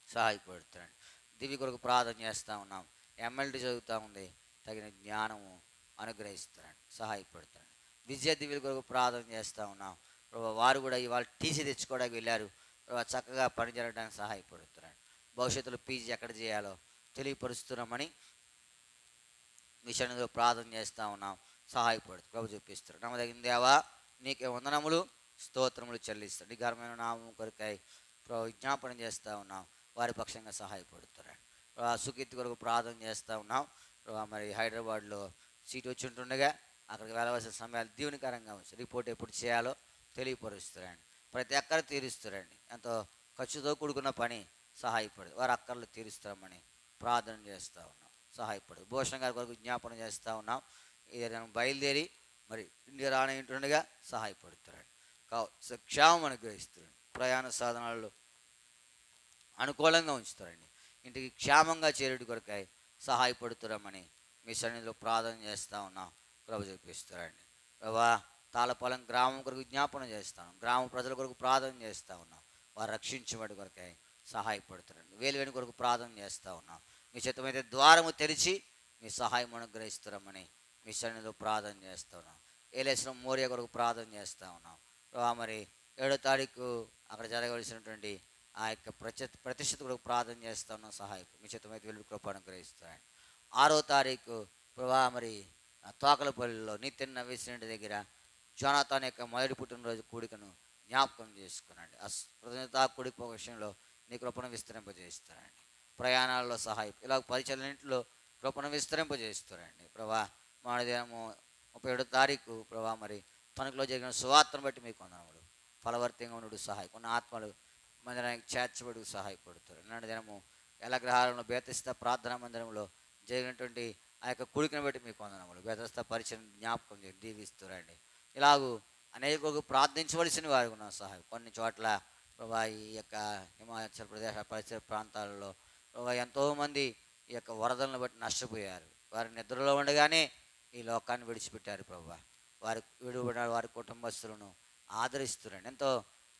సహాయపడుతారండి. దివి కొరకు ప్రార్థన చేస్తూ ఉన్నాం. MLD చదువుతూ ఉంది, తగిన జ్ఞానము అనుగ్రహిస్తారండి, సహాయపడతారండి. విద్యా దివ్యుల కొరకు ప్రార్థన చేస్తూ ఉన్నాం. వారు కూడా ఇవాళ టీసీ తెచ్చుకోవడానికి వెళ్ళారు. చక్కగా పని జరగడానికి సహాయపడుతారండి. భవిష్యత్తులో PG ఎక్కడ చేయాలో తెలియపరుస్తున్నామని విషయంలో ప్రార్థన చేస్తూ ఉన్నాం, సహాయపడుతూ ప్రభు చూపిస్తారు. నమ్మదగిన దేవా, నీకే వందనములు స్తోత్రములు చెల్లిస్తాడు. నీ ఘనమైన నామం కొరకై విజ్ఞాపన చేస్తూ ఉన్నాం, వారి పక్షంగా సహాయపడుతారండి. సుకీర్తి కొరకు ప్రార్థన చేస్తూ ఉన్నాం. మరి హైదరాబాద్లో సీట్ వచ్చి ఉంటుండగా అక్కడికి వెళ్ళవలసిన సమయాలు దీవెనకరంగా వచ్చి రిపోర్ట్ ఎప్పుడు చేయాలో తెలియపరుస్తారండి. ప్రతి అక్కరు తీరుస్తారండి. ఎంతో ఖర్చుతో కూడుకున్న పని సహాయపడదు, వారి అక్కర్లు తీరుస్తామని ప్రార్థన చేస్తూ ఉన్నాం, సహాయపడదు. భూషణ్ గారి కొరకు జ్ఞాపనం చేస్తూ ఉన్నాం. ఇది బయలుదేరి మరి ఇండియా రానింటుండగా సహాయపడుతారండి. క్షేమం అనుగ్రహిస్తారండి. ప్రయాణ సాధనాల్లో అనుకూలంగా ఉంచుతారండి. ఇంటికి క్షేమంగా చేరుడి కొరకై సహాయపడుతున్నామని మీ సన్నిధిలో ప్రార్థన చేస్తూ ఉన్నాం, ప్రభు చూపిస్తారండి. ప్రభా, తాళపాలెం గ్రామం కొరకు జ్ఞాపనం చేస్తాను, గ్రామ ప్రజల కొరకు ప్రార్థన చేస్తూ ఉన్నాం, వారు రక్షించబడి కొరకై సహాయపడుతారండి. వేలువేణి కొరకు ప్రార్థన చేస్తూ ఉన్నాం. మీ చిత్తమైతే ద్వారము తెరిచి మీ సహాయం అనుగ్రహిస్తారమని మీ సన్నిధిలో ప్రార్థన చేస్తూ ఉన్నాం. ఏలేశ్వరం మోరియా కొరకు ప్రార్థన చేస్తూ ఉన్నాం. మరి 7వ తారీఖు అక్కడ జరగవలసినటువంటి ఆ యొక్క ప్రతిష్ఠిత కొరకు ప్రార్థన చేస్తూ ఉన్నాం, సహాయం మీ చిత్తమైతే వెలుగు కృప అనుగ్రహిస్తారండి. 6వ తారీఖు మరి తోకలపల్లిలో నిత్యం నవ్వేసినట్టు దగ్గర జోనాథాన్ యొక్క మొదటి పుట్టినరోజు కూడికను జ్ఞాపకం చేసుకున్నాండి. కృతజ్ఞతా కూడిక విషయంలో నీ కృపను విస్తరింపజేస్తారండి. ప్రయాణాల్లో సహాయం, ఇలా పరిచయాలన్నింటిలో కృపను విస్తరింపజేస్తారండి. ప్రభా, మానదేమో 37వ తారీఖు మరి తణుకులో జరిగిన సువార్తను బట్టి మీకు వందనములు. ఫలవర్తంగా ఉండు సహాయం, కొన్ని ఆత్మలు మందిరానికి చేర్చబడుకు సహాయపడుతారు. ఇలాంటి దినము ఎలగ్రహారంలో బేతస్తా ప్రార్థనా మందిరంలో జరిగినటువంటి ఆ యొక్క కూడికను బట్టి మీకు వందనములు. బేతస్తా పరిచయం జ్ఞాపకం చేసి దీవిస్తారండి. ఇలాగూ అనేక ప్రార్థించవలసిన వారికి ఉన్న సహాయం. కొన్ని చోట్ల ప్రభా ఈ యొక్క హిమాచల్ ప్రదేశ్ పరిసర ప్రాంతాలలో ప్రభా ఎంతోమంది ఈ యొక్క వరదలను బట్టి నష్టపోయారు. వారి నిద్రలో ఉండగానే ఈ లోకాన్ని విడిచిపెట్టారు. ప్రభా, వారి విడిపడిన వారి కుటుంబస్తులను ఆదరిస్తున్నారండి. ఎంతో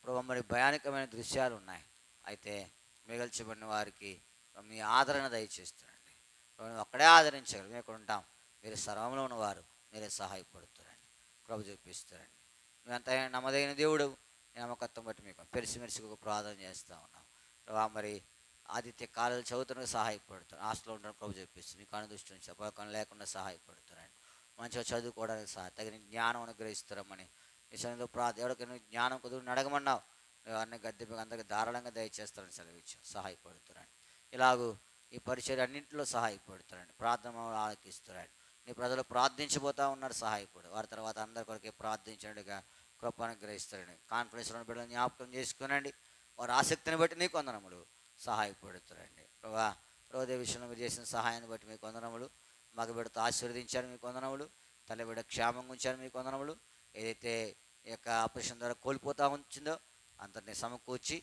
ప్రభా మరి భయానకమైన దృశ్యాలు ఉన్నాయి. అయితే మిగల్చబడిన వారికి మీ ఆదరణ దయచేస్తారండి. ఒక్కడే ఆదరించగలరు, మేము ఇక్కడ ఉంటాం, మీరు సర్వంలో ఉన్నవారు, మీరే సహాయపడుతారండి, ప్రభు చూపిస్తారండి. మేమంతా నమ్మదగిన దేవుడు, నమ్మకత్వం బట్టి మీకు పెరిసిమెరిసి ఒక ప్రార్థన చేస్తూ ఉన్నాం. ప్రభా మరి ఆదిత్య కాలేజీలు చదువుతున్న సహాయపడతారు, హాస్టల్లో ఉండడం ప్రభు చూపిస్తుంది, మీ కను దృష్టి నుంచి అపకం లేకుండా సహాయపడుతారండి. మంచిగా చదువుకోవడానికి తగిన జ్ఞానం అనుగ్రహిస్తారమని ఈ సమయంలో ఎవరికైనా జ్ఞానం కుదురు అడగమన్నావు, అన్ని గద్దె అందరికీ ధారాళంగా దయచేస్తారని సెలవిచ్చాం, సహాయపడుతారండి. ఇలాగూ ఈ పరిచయం అన్నింటిలో సహాయపడుతారండి. ప్రార్థన ఆలకిస్తారండి. నీ ప్రజలు ప్రార్థించబోతూ ఉన్నారు, సహాయపడు. వారి తర్వాత అందరి కొరకే ప్రార్థించినట్టుగా కృప అనుగ్రహిస్తారండి. కాన్ఫరెన్స్లో బిడ్డలను జ్ఞాపకం చేసుకునండి. వారి ఆసక్తిని బట్టి నీకు వందనములు, సహాయపడుతారండి. ప్రభాదేవి విషయంలో మీరు చేసిన సహాయాన్ని బట్టి మీకు వందనములు. మగ బిడ్డతో ఆశీర్వదించారు, మీకు వందనములు. తల్లి బిడ్డ క్షేమంగా ఉంచారు, మీకు వందనములు. ఏదైతే ఈ యొక్క ఆపరేషన్ ద్వారా కోల్పోతూ ఉంచిందో అంతటిని సమకూర్చి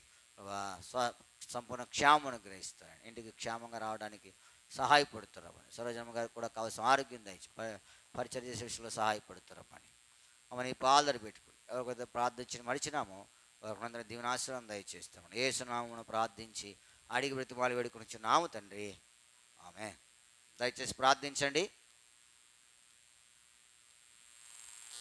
సంపూర్ణ క్షేమం అనుగ్రహిస్తారండి. ఇంటికి క్షేమంగా రావడానికి సహాయపడుతున్నామని సరోజమ్మ గారికి కూడా కావాల్సిన ఆరోగ్యం దయచి పరిచయం చేసే విషయంలో సహాయపడుతున్నామని అమ్మని పాలదరి పెట్టుకుని ఎవరికైతే ప్రార్థించి మడిచినామో వారికి దీవెనాశీర్వాదం దయచేస్తామని యేసునామమున ప్రార్థించి అడిగి బ్రతిమాలు వేడుకొని నాము తండ్రి, ఆమె. దయచేసి ప్రార్థించండి.